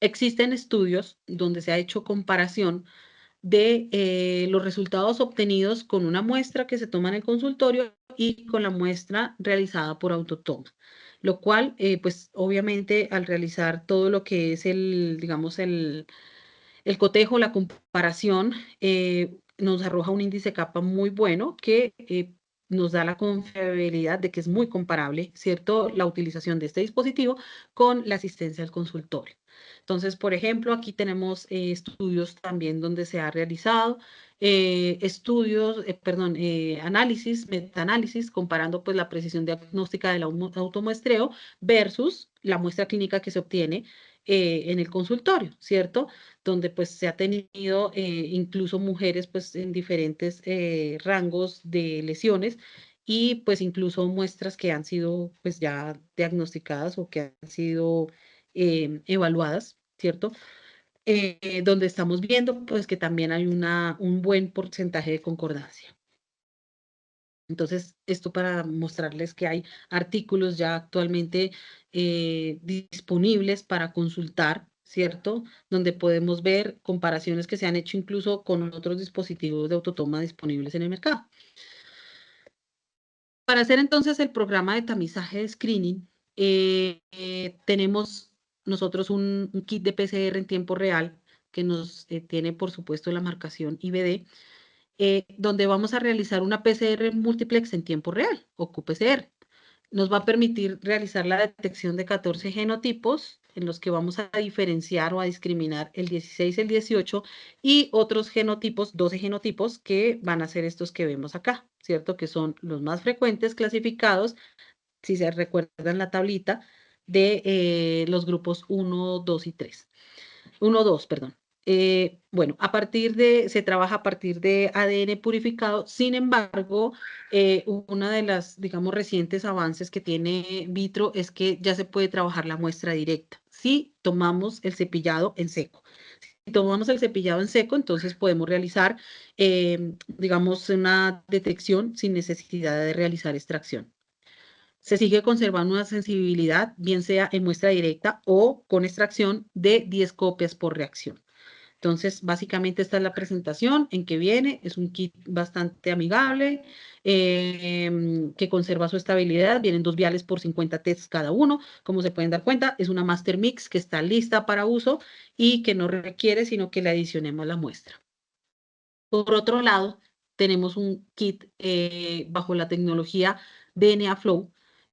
Existen estudios donde se ha hecho comparación de los resultados obtenidos con una muestra que se toma en el consultorio y con la muestra realizada por autotoma, lo cual, pues obviamente al realizar todo lo que es digamos, el cotejo, la comparación, nos arroja un índice capa muy bueno que nos da la confiabilidad de que es muy comparable, ¿cierto? La utilización de este dispositivo con la asistencia al consultorio. Entonces, por ejemplo, aquí tenemos estudios también donde se ha realizado análisis, metaanálisis, comparando pues la precisión diagnóstica del automuestreo versus la muestra clínica que se obtiene en el consultorio, ¿cierto? Donde pues se ha tenido incluso mujeres pues en diferentes rangos de lesiones y pues incluso muestras que han sido pues ya diagnosticadas o que han sido evaluadas, ¿cierto? Donde estamos viendo pues que también hay un buen porcentaje de concordancia. Entonces, esto para mostrarles que hay artículos ya actualmente disponibles para consultar, ¿cierto? Donde podemos ver comparaciones que se han hecho incluso con otros dispositivos de autotoma disponibles en el mercado. Para hacer entonces el programa de tamizaje de screening, tenemos nosotros un kit de PCR en tiempo real que nos tiene, por supuesto, la marcación IBD donde vamos a realizar una PCR multiplex en tiempo real, o QPCR. Nos va a permitir realizar la detección de 14 genotipos en los que vamos a diferenciar o a discriminar el 16, el 18 y otros genotipos, 12 genotipos que van a ser estos que vemos acá, ¿cierto? Que son los más frecuentes clasificados, si se recuerdan la tablita, de los grupos 1, 2 y 3. 1, 2, perdón. Bueno, se trabaja a partir de ADN purificado. Sin embargo, una de las, digamos, recientes avances que tiene Vitro es que ya se puede trabajar la muestra directa. Si tomamos el cepillado en seco. Si tomamos el cepillado en seco, entonces podemos realizar, digamos, una detección sin necesidad de realizar extracción. Se sigue conservando una sensibilidad, bien sea en muestra directa o con extracción de 10 copias por reacción. Entonces, básicamente esta es la presentación en que viene. Es un kit bastante amigable, que conserva su estabilidad. Vienen 2 viales por 50 tests cada uno. Como se pueden dar cuenta, es una Master Mix que está lista para uso y que no requiere sino que le adicionemos la muestra. Por otro lado, tenemos un kit bajo la tecnología DNA Flow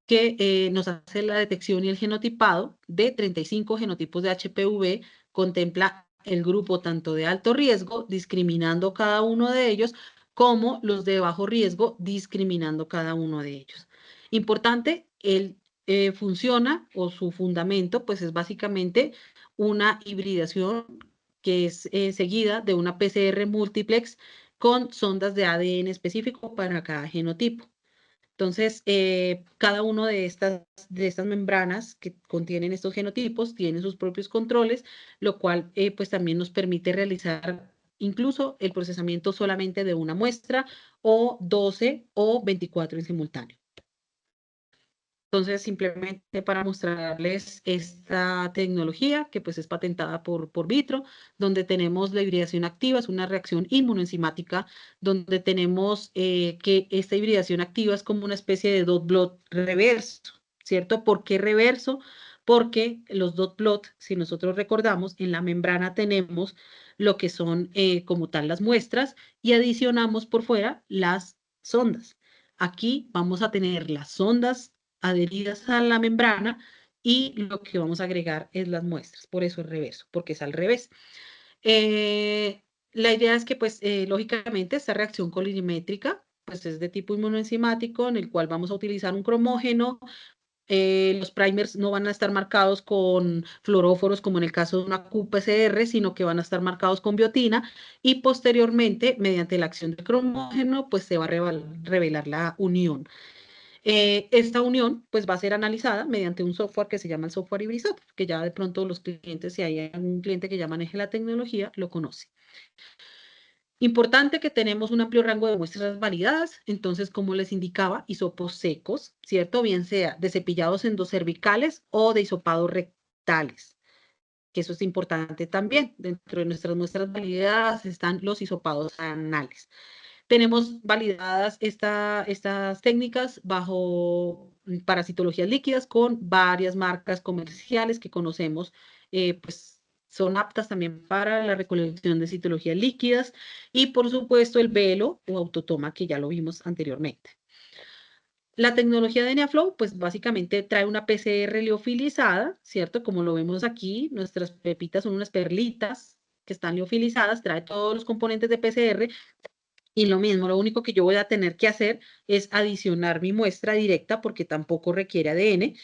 que nos hace la detección y el genotipado de 35 genotipos de HPV, contempla el grupo tanto de alto riesgo, discriminando cada uno de ellos, como los de bajo riesgo, discriminando cada uno de ellos. Importante, el funciona, o su fundamento, pues es básicamente una hibridación que es seguida de una PCR múltiplex con sondas de ADN específico para cada genotipo. Entonces, cada uno de estas membranas que contienen estos genotipos tiene sus propios controles, lo cual pues también nos permite realizar incluso el procesamiento solamente de una muestra o 12 o 24 en simultáneo. Entonces, simplemente para mostrarles esta tecnología que pues es patentada por Vitro, donde tenemos la hibridación activa, es una reacción inmunoenzimática, donde tenemos que esta hibridación activa es como una especie de dot blot reverso, ¿cierto? ¿Por qué reverso? Porque los dot blot, si nosotros recordamos, en la membrana tenemos lo que son como tal las muestras y adicionamos por fuera las sondas. Aquí vamos a tener las sondas adheridas a la membrana y lo que vamos a agregar es las muestras. Por eso es reverso, porque es al revés. Eh, la idea es que, pues, lógicamente, esta reacción colorimétrica, pues, es de tipo inmunoenzimático, en el cual vamos a utilizar un cromógeno. Los primers no van a estar marcados con fluoróforos como en el caso de una qPCR, sino que van a estar marcados con biotina y posteriormente, mediante la acción del cromógeno, pues se va a revelar la unión. Esta unión pues va a ser analizada mediante un software que se llama el software Hybrisop, que ya de pronto los clientes, si hay algún cliente que ya maneje la tecnología, lo conoce. Importante que tenemos un amplio rango de muestras validadas, entonces como les indicaba, hisopos secos, ¿cierto? Bien sea de cepillados endocervicales o de hisopados rectales, que eso es importante también. Dentro de nuestras muestras validadas están los hisopados anales. Tenemos validadas estas técnicas bajo parasitologías líquidas con varias marcas comerciales que conocemos, pues son aptas también para la recolección de citologías líquidas y por supuesto el velo o autotoma que ya lo vimos anteriormente. La tecnología de NeaFlow, pues básicamente trae una PCR liofilizada, ¿cierto? Como lo vemos aquí, nuestras pepitas son unas perlitas que están liofilizadas, trae todos los componentes de PCR y lo mismo, lo único que yo voy a tener que hacer es adicionar mi muestra directa porque tampoco requiere ADN,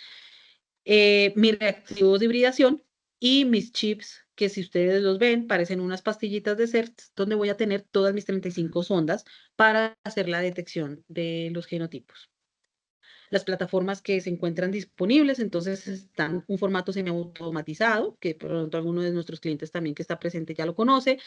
mis reactivos de hibridación y mis chips, que si ustedes los ven, parecen unas pastillitas de CERT, donde voy a tener todas mis 35 sondas para hacer la detección de los genotipos. Las plataformas que se encuentran disponibles, entonces están un formato semiautomatizado, que pronto alguno de nuestros clientes también que está presente ya lo conoce,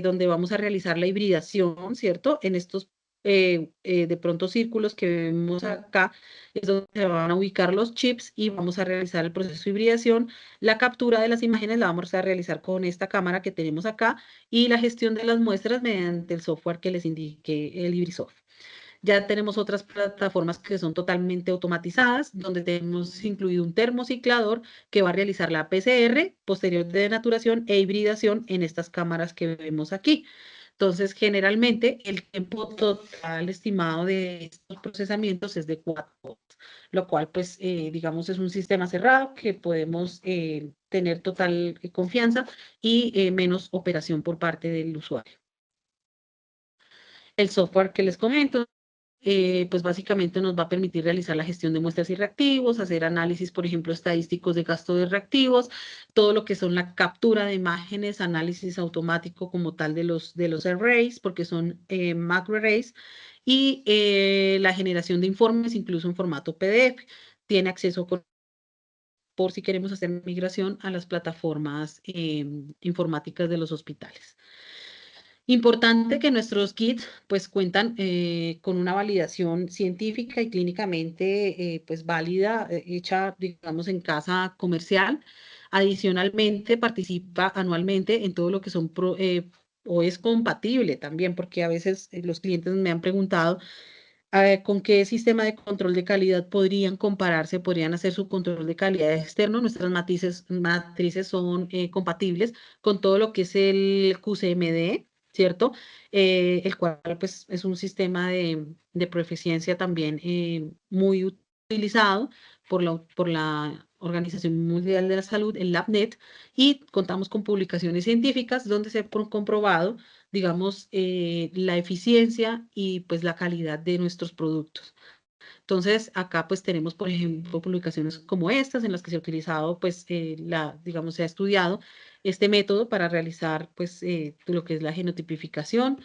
donde vamos a realizar la hibridación, ¿cierto? En estos de pronto círculos que vemos acá, es donde se van a ubicar los chips y vamos a realizar el proceso de hibridación. La captura de las imágenes la vamos a realizar con esta cámara que tenemos acá y la gestión de las muestras mediante el software que les indiqué, el Hybrisoph. Ya tenemos otras plataformas que son totalmente automatizadas, donde tenemos incluido un termociclador que va a realizar la PCR, posterior de denaturación e hibridación en estas cámaras que vemos aquí. Entonces, generalmente el tiempo total estimado de estos procesamientos es de 4 horas, lo cual, pues, digamos, es un sistema cerrado que podemos tener total confianza y menos operación por parte del usuario. El software que les comento pues básicamente nos va a permitir realizar la gestión de muestras y reactivos, hacer análisis, por ejemplo, estadísticos de gasto de reactivos, todo lo que son la captura de imágenes, análisis automático como tal de los arrays, porque son macro arrays, y la generación de informes, incluso en formato PDF. Tiene acceso por si queremos hacer migración a las plataformas informáticas de los hospitales. Importante que nuestros kits pues cuentan con una validación científica y clínicamente pues válida, hecha digamos en casa comercial. Adicionalmente participa anualmente en todo lo que son o es compatible también, porque a veces los clientes me han preguntado con qué sistema de control de calidad podrían compararse, podrían hacer su control de calidad externo. Nuestras matrices son compatibles con todo lo que es el QCMD, ¿cierto? El cual pues es un sistema de proficiencia también muy utilizado por la Organización Mundial de la Salud, el LabNet, y contamos con publicaciones científicas donde se ha comprobado, digamos, la eficiencia y pues la calidad de nuestros productos. Entonces, acá pues tenemos, por ejemplo, publicaciones como estas en las que se ha utilizado, pues, digamos, se ha estudiado este método para realizar, pues, lo que es la genotipificación.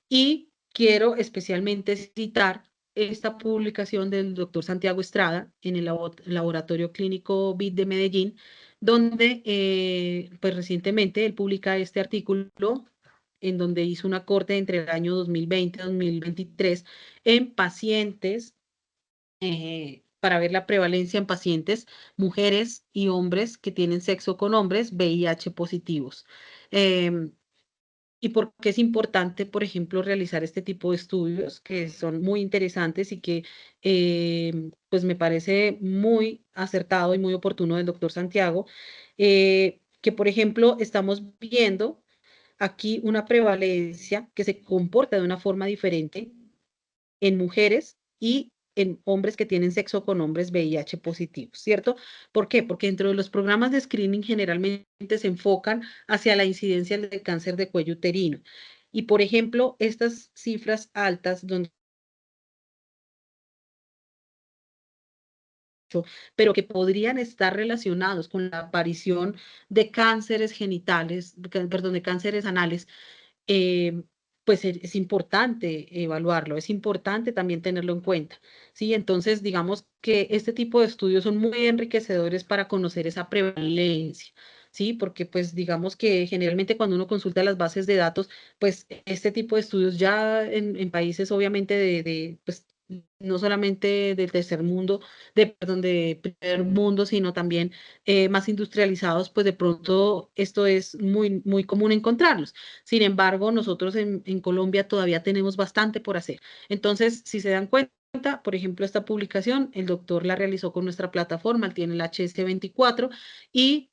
Y quiero especialmente citar esta publicación del doctor Santiago Estrada en el Laboratorio Clínico BID de Medellín, donde pues recientemente él publica este artículo en donde hizo una corte entre el año 2020 y 2023 en pacientes para ver la prevalencia en pacientes, mujeres y hombres que tienen sexo con hombres VIH positivos. Em, y por qué es importante, por ejemplo, realizar este tipo de estudios que son muy interesantes y que pues me parece muy acertado y muy oportuno del doctor Santiago, que por ejemplo estamos viendo aquí una prevalencia que se comporta de una forma diferente en mujeres y en hombres que tienen sexo con hombres VIH positivos, ¿cierto? ¿Por qué? Porque dentro de los programas de screening generalmente se enfocan hacia la incidencia del cáncer de cuello uterino. Y, por ejemplo, estas cifras altas, donde pero que podrían estar relacionados con la aparición de cánceres genitales, perdón, de cánceres anales, eh, pues es importante evaluarlo, es importante también tenerlo en cuenta, ¿sí? Entonces, digamos que este tipo de estudios son muy enriquecedores para conocer esa prevalencia, ¿sí? Porque, pues, digamos que generalmente cuando uno consulta las bases de datos, pues, este tipo de estudios ya en países, obviamente, pues, no solamente del tercer mundo, perdón, de primer mundo, sino también más industrializados, pues de pronto esto es muy, muy común encontrarlos. Sin embargo, nosotros en Colombia todavía tenemos bastante por hacer. Entonces, si se dan cuenta, por ejemplo, esta publicación, el doctor la realizó con nuestra plataforma, él tiene el HS24 y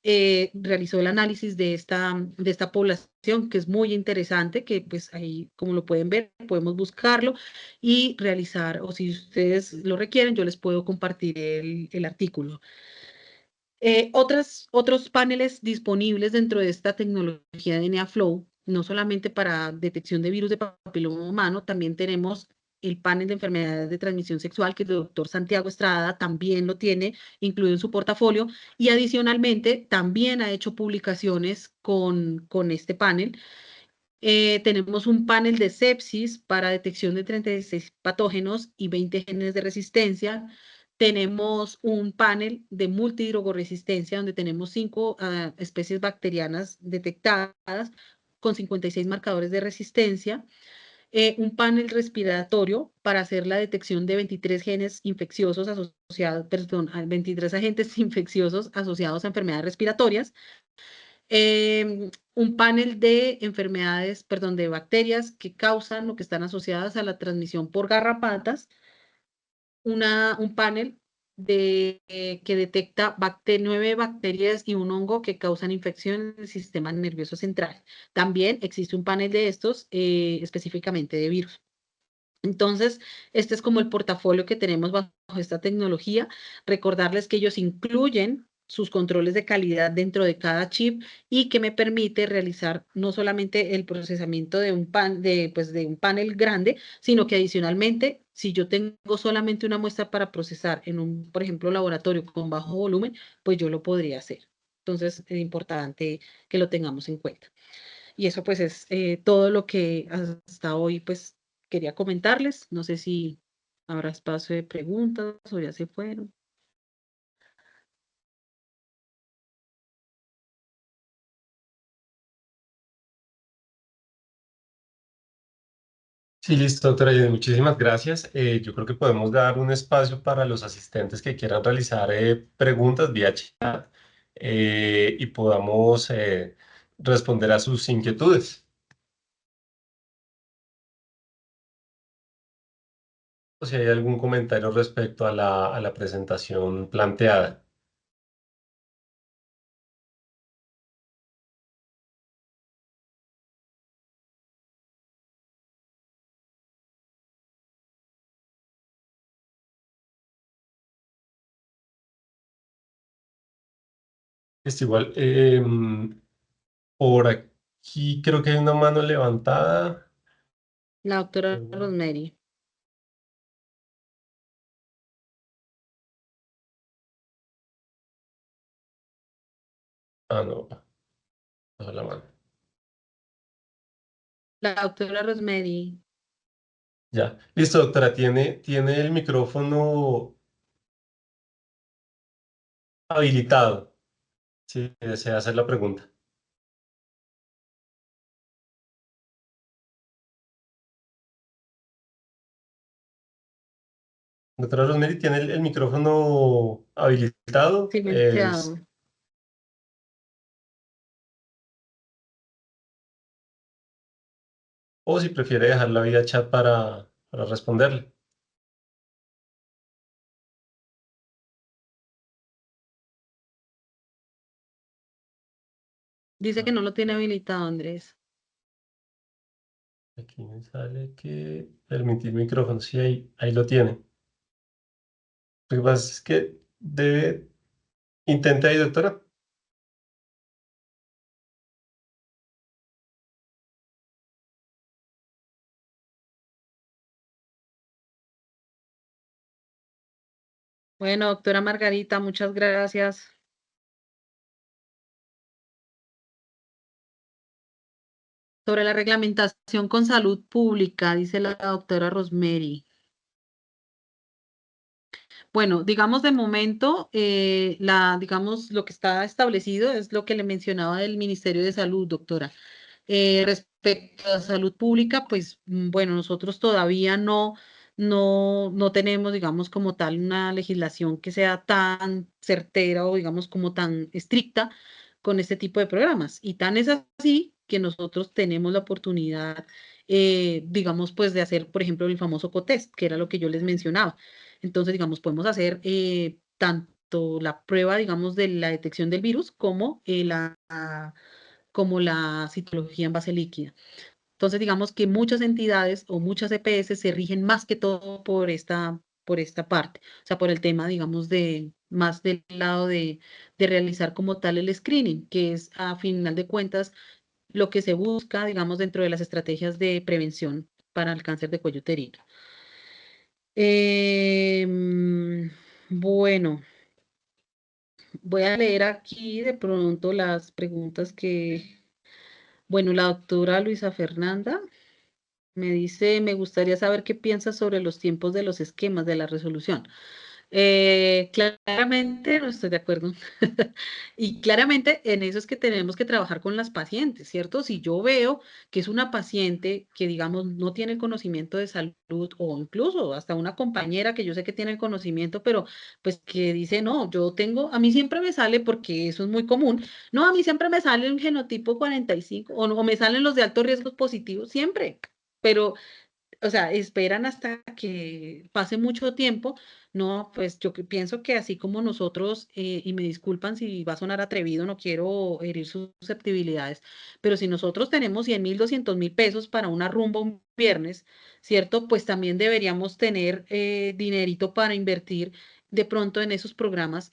realizó el análisis de esta población, que es muy interesante, que pues ahí, como lo pueden ver, podemos buscarlo y realizar, o si ustedes lo requieren, yo les puedo compartir el artículo. Otros paneles disponibles dentro de esta tecnología de DNA Flow, no solamente para detección de virus de papiloma humano, también tenemos el panel de enfermedades de transmisión sexual, que el doctor Santiago Estrada también lo tiene incluido en su portafolio, y adicionalmente también ha hecho publicaciones con este panel. Tenemos un panel de sepsis para detección de 36 patógenos y 20 genes de resistencia. Tenemos un panel de multidrogoresistencia donde tenemos 5 especies bacterianas detectadas con 56 marcadores de resistencia. Un panel respiratorio para hacer la detección de 23 genes infecciosos asociados, perdón, 23 agentes infecciosos asociados a enfermedades respiratorias. Un panel de enfermedades, perdón, de bacterias que causan o que están asociadas a la transmisión por garrapatas, un panel que detecta 9 bacterias y un hongo que causan infección en el sistema nervioso central. También existe un panel de estos específicamente de virus. Entonces, este es como el portafolio que tenemos bajo esta tecnología. Recordarles que ellos incluyen sus controles de calidad dentro de cada chip y que me permite realizar no solamente el procesamiento de pues de un panel grande, sino que adicionalmente, si yo tengo solamente una muestra para procesar en un, por ejemplo, laboratorio con bajo volumen, pues yo lo podría hacer. Entonces, es importante que lo tengamos en cuenta. Y eso pues es todo lo que hasta hoy pues quería comentarles. No sé si habrá espacio de preguntas o ya se fueron. Sí, listo, doctora Jenny, muchísimas gracias. Yo creo que podemos dar un espacio para los asistentes que quieran realizar preguntas vía chat y podamos responder a sus inquietudes. O si hay algún comentario respecto a la presentación planteada. Es igual, por aquí creo que hay una mano levantada. La doctora Rosemary. Ah, no, bajo la mano. La doctora Rosemary. Ya. Listo, doctora, tiene el micrófono habilitado. Si desea hacer la pregunta. Doctora Rosemary, tiene el micrófono habilitado. Silenciado. O si prefiere dejarla vía chat para responderle. Dice que Ah, no lo tiene habilitado, Andrés. aquí me sale que permitir micrófono. Sí, ahí lo tiene. Lo que pasa es que debe... Intenta ahí, doctora. Bueno, doctora Margarita, muchas gracias. Sobre la reglamentación con salud pública, dice la doctora Rosemary. Bueno, digamos de momento, digamos, lo que está establecido es lo que le mencionaba del Ministerio de Salud, doctora. Respecto a salud pública, pues bueno, nosotros todavía no tenemos, digamos, como tal una legislación que sea tan certera o, digamos, como tan estricta con este tipo de programas. Y tan es así que nosotros tenemos la oportunidad, digamos, pues de hacer, por ejemplo, el famoso COTEST, que era lo que yo les mencionaba. Entonces, digamos, podemos hacer tanto la prueba, digamos, de la detección del virus como la citología en base líquida. Entonces, digamos que muchas entidades o muchas EPS se rigen más que todo por esta parte, o sea, por el tema, digamos, más del lado de realizar como tal el screening, que es a final de cuentas lo que se busca, digamos, dentro de las estrategias de prevención para el cáncer de cuello uterino. Bueno, voy a leer aquí de pronto las preguntas bueno, la doctora Luisa Fernanda me dice, me gustaría saber qué piensas sobre los tiempos de los esquemas de la resolución. Claramente no estoy de acuerdo. Y claramente en eso es que tenemos que trabajar con las pacientes, ¿cierto? Si yo veo que es una paciente que, digamos, no tiene el conocimiento de salud o incluso hasta una compañera que yo sé que tiene el conocimiento, pero pues que dice, no, a mí siempre me sale, porque eso es muy común, no, a mí siempre me sale un genotipo 45 o me salen los de alto riesgo positivos, siempre. Pero o sea, esperan hasta que pase mucho tiempo. No, pues yo pienso que así como nosotros, y me disculpan si va a sonar atrevido, no quiero herir sus susceptibilidades, pero si nosotros tenemos 100.000, 200.000 pesos para una rumba un viernes, ¿cierto? Pues también deberíamos tener dinerito para invertir de pronto en esos programas,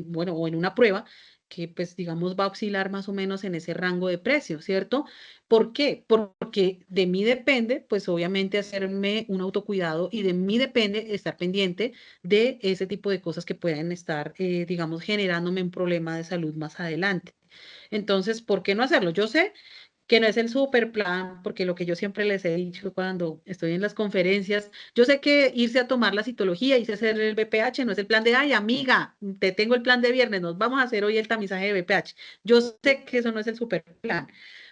bueno, o en una prueba que pues digamos va a oscilar más o menos en ese rango de precio, ¿cierto? ¿Por qué? Porque de mí depende, pues obviamente hacerme un autocuidado y de mí depende estar pendiente de ese tipo de cosas que puedan estar, digamos, generándome un problema de salud más adelante. Entonces, ¿por qué no hacerlo? Yo sé que no es el super plan, porque lo que yo siempre les he dicho cuando estoy en las conferencias, yo sé que irse a tomar la citología, irse a hacer el BPH, no es el plan de, ay, amiga, te tengo el plan de viernes, nos vamos a hacer hoy el tamizaje de BPH. Yo sé que eso no es el super plan,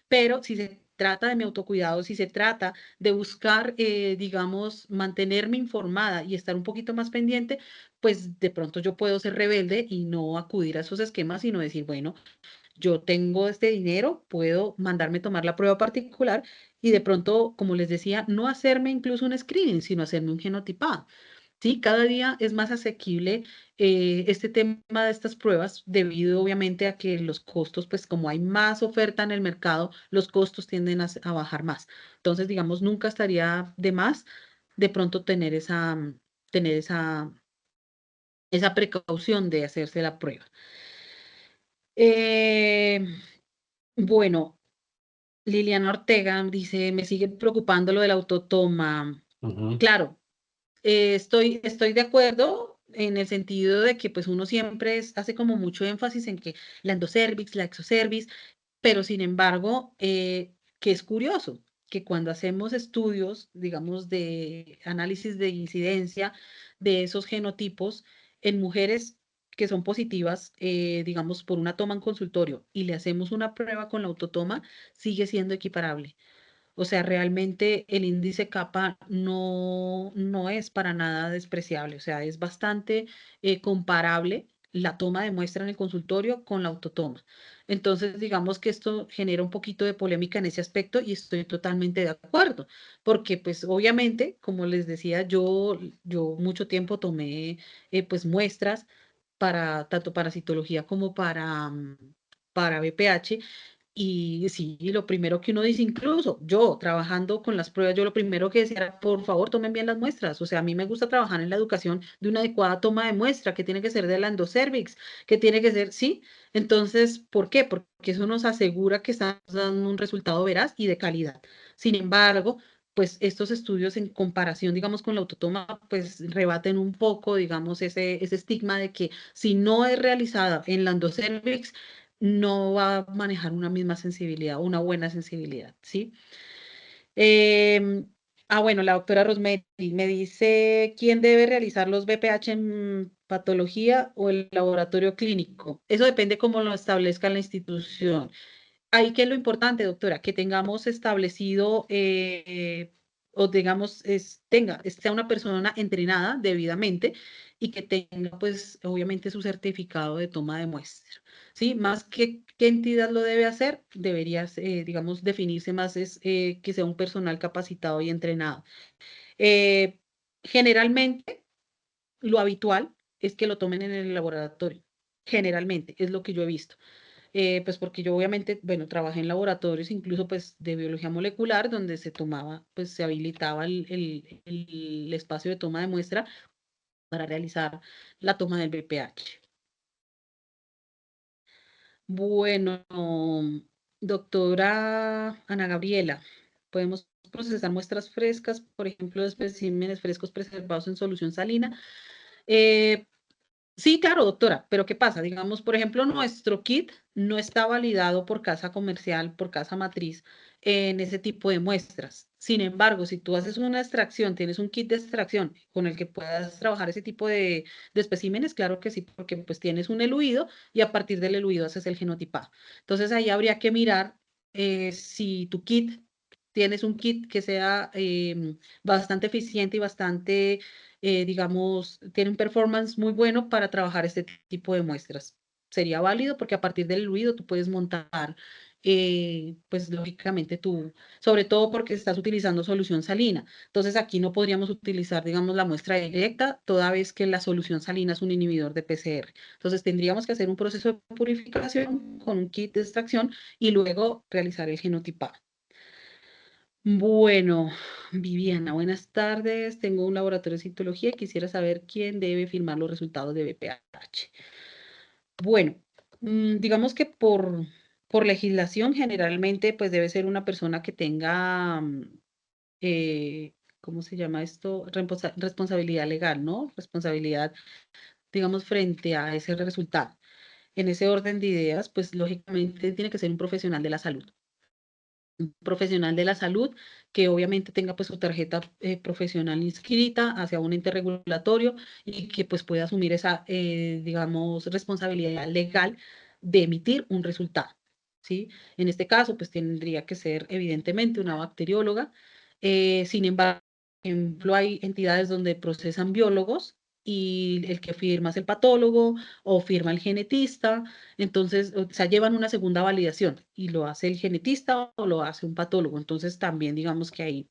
pero si se trata de mi autocuidado, si se trata de buscar, digamos, mantenerme informada y estar un poquito más pendiente, pues de pronto yo puedo ser rebelde y no acudir a esos esquemas, sino decir, bueno, yo tengo este dinero, puedo mandarme tomar la prueba particular y de pronto, como les decía, no hacerme incluso un screening, sino hacerme un genotipado. Sí, cada día es más asequible este tema de estas pruebas debido obviamente a que los costos, pues como hay más oferta en el mercado, los costos tienden a bajar más. Entonces, digamos, nunca estaría de más de pronto tener esa precaución de hacerse la prueba. Eh, bueno, Liliana Ortega dice, me sigue preocupando lo del autotoma. Ujú. Claro, estoy de acuerdo. en el sentido de que pues uno siempre hace como mucho énfasis en que la endocervix, la exocervix, pero sin embargo, que es curioso que cuando hacemos estudios, digamos, de análisis de incidencia de esos genotipos en mujeres que son positivas, digamos, por una toma en consultorio y le hacemos una prueba con la autotoma, sigue siendo equiparable. O sea, realmente el índice kappa no es para nada despreciable, o sea, es bastante comparable la toma de muestra en el consultorio con la autotoma. Entonces, digamos que esto genera un poquito de polémica en ese aspecto y estoy totalmente de acuerdo, porque pues obviamente, como les decía, yo mucho tiempo tomé pues muestras para tanto para citología como para BPH y sí, lo primero que uno dice, incluso yo trabajando con las pruebas, yo lo primero que decía era, por favor, tomen bien las muestras. O sea, a mí me gusta trabajar en la educación de una adecuada toma de muestra, que tiene que ser de la endocervix, que tiene que ser, sí. Entonces, ¿por qué? Porque eso nos asegura que estamos dando un resultado veraz y de calidad. Sin embargo, pues estos estudios en comparación, digamos, con la autotoma, pues rebaten un poco, digamos, ese estigma de que si no es realizada en la endocervix, no va a manejar una misma sensibilidad, una buena sensibilidad, ¿sí? Em, bueno, la doctora Rosemary me dice, ¿quién debe realizar los BPH en patología o el laboratorio clínico? Eso depende cómo lo establezca la institución. Ahí, ¿qué es lo importante, doctora? Que tengamos establecido o digamos, sea una persona entrenada debidamente y que tenga, pues, obviamente su certificado de toma de muestra. ¿Sí? Más que qué entidad lo debe hacer, debería, digamos, definirse más es que sea un personal capacitado y entrenado. Eh, Generalmente, lo habitual es que lo tomen en el laboratorio. Generalmente, es lo que yo he visto pues porque yo obviamente, bueno, trabajé en laboratorios incluso pues de biología molecular donde se tomaba, pues se habilitaba el espacio de toma de muestra para realizar la toma del BPH. Bueno, doctora Ana Gabriela, podemos procesar muestras frescas, por ejemplo, de especímenes frescos preservados en solución salina. Eh, Sí, claro, doctora, pero ¿qué pasa? Digamos, por ejemplo, nuestro kit no está validado por casa comercial, por casa matriz en ese tipo de muestras. Sin embargo, si tú haces una extracción, tienes un kit de extracción con el que puedas trabajar ese tipo de especímenes, claro que sí, porque pues tienes un eluido y a partir del eluido haces el genotipado. Entonces ahí habría que mirar si tu kit, tienes un kit que sea bastante eficiente y bastante digamos, tiene un performance muy bueno para trabajar este tipo de muestras. Sería válido porque a partir del ruido tú puedes montar, pues lógicamente tú, sobre todo porque estás utilizando solución salina. Entonces aquí no podríamos utilizar, digamos, la muestra directa, toda vez que la solución salina es un inhibidor de PCR. Entonces tendríamos que hacer un proceso de purificación con un kit de extracción y luego realizar el genotipado. Bueno, Viviana, buenas tardes. Tengo un laboratorio de citología y quisiera saber quién debe firmar los resultados de BPH. Bueno, digamos que por legislación generalmente pues debe ser una persona que tenga, ¿cómo se llama esto? Responsabilidad legal, ¿no? Responsabilidad, digamos, frente a ese resultado. En ese orden de ideas, pues lógicamente tiene que ser un profesional de la salud. Un profesional de la salud que obviamente tenga pues su tarjeta profesional inscrita hacia un ente regulatorio y que pues pueda asumir esa, digamos, responsabilidad legal de emitir un resultado, ¿sí? En este caso pues tendría que ser evidentemente una bacterióloga. Sin embargo, por ejemplo, hay entidades donde procesan biólogos y el que firma es el patólogo o firma el genetista, entonces, o sea, llevan una segunda validación y lo hace el genetista o lo hace un patólogo. Entonces, también digamos que ahí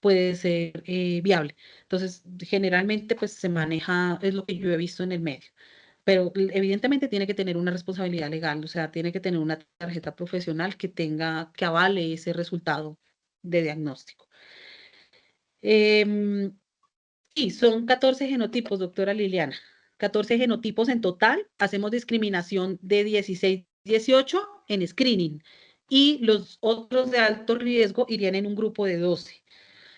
puede ser viable. Entonces, generalmente, pues se maneja, es lo que yo he visto en el medio. Pero evidentemente tiene que tener una responsabilidad legal, o sea, tiene que tener una tarjeta profesional que tenga, que avale ese resultado de diagnóstico. Em, Sí, son 14 genotipos, doctora Liliana. 14 genotipos en total. Hacemos discriminación de 16, 18 en screening y los otros de alto riesgo irían en un grupo de 12.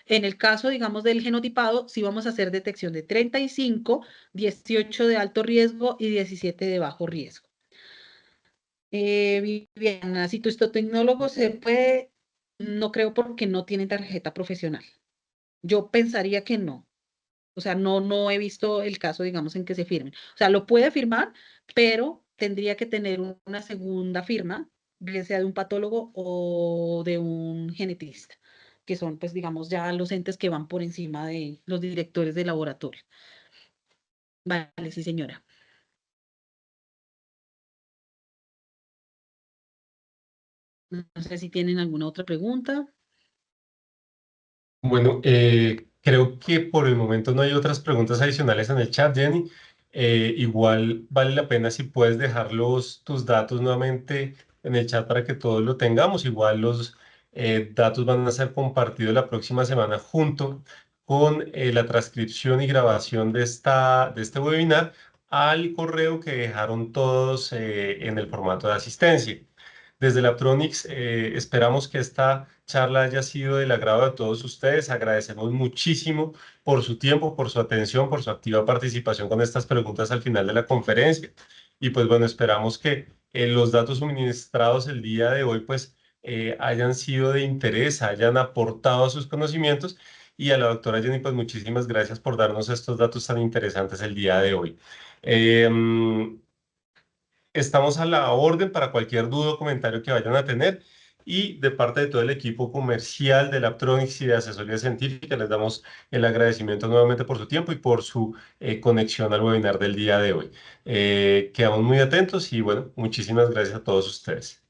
En el caso, digamos, del genotipado, sí vamos a hacer detección de 35, 18 de alto riesgo y 17 de bajo riesgo. Viviana, si tu histotecnólogo se puede, no creo porque no tiene tarjeta profesional. Yo pensaría que no. O sea, no he visto el caso, digamos, en que se firmen. O sea, lo puede firmar, pero tendría que tener una segunda firma, bien sea de un patólogo o de un genetista, que son, pues, digamos, ya los entes que van por encima de los directores de laboratorio. Vale, sí, señora. No sé si tienen alguna otra pregunta. Bueno, creo que por el momento no hay otras preguntas adicionales en el chat, Jenny. Igual vale la pena si puedes dejar tus datos nuevamente en el chat para que todos lo tengamos. Igual los datos van a ser compartidos la próxima semana junto con la transcripción y grabación de este webinar al correo que dejaron todos en el formato de asistencia. Desde Laptronics esperamos que esta charla haya sido del agrado de todos ustedes. Agradecemos muchísimo por su tiempo, por su atención, por su activa participación con estas preguntas al final de la conferencia. Y pues bueno, esperamos que los datos suministrados el día de hoy pues hayan sido de interés, hayan aportado a sus conocimientos. Y a la doctora Jenny, pues muchísimas gracias por darnos estos datos tan interesantes el día de hoy. Estamos a la orden para cualquier duda o comentario que vayan a tener y de parte de todo el equipo comercial de Laptronics y de asesoría científica les damos el agradecimiento nuevamente por su tiempo y por su conexión al webinar del día de hoy. Quedamos muy atentos y bueno, muchísimas gracias a todos ustedes.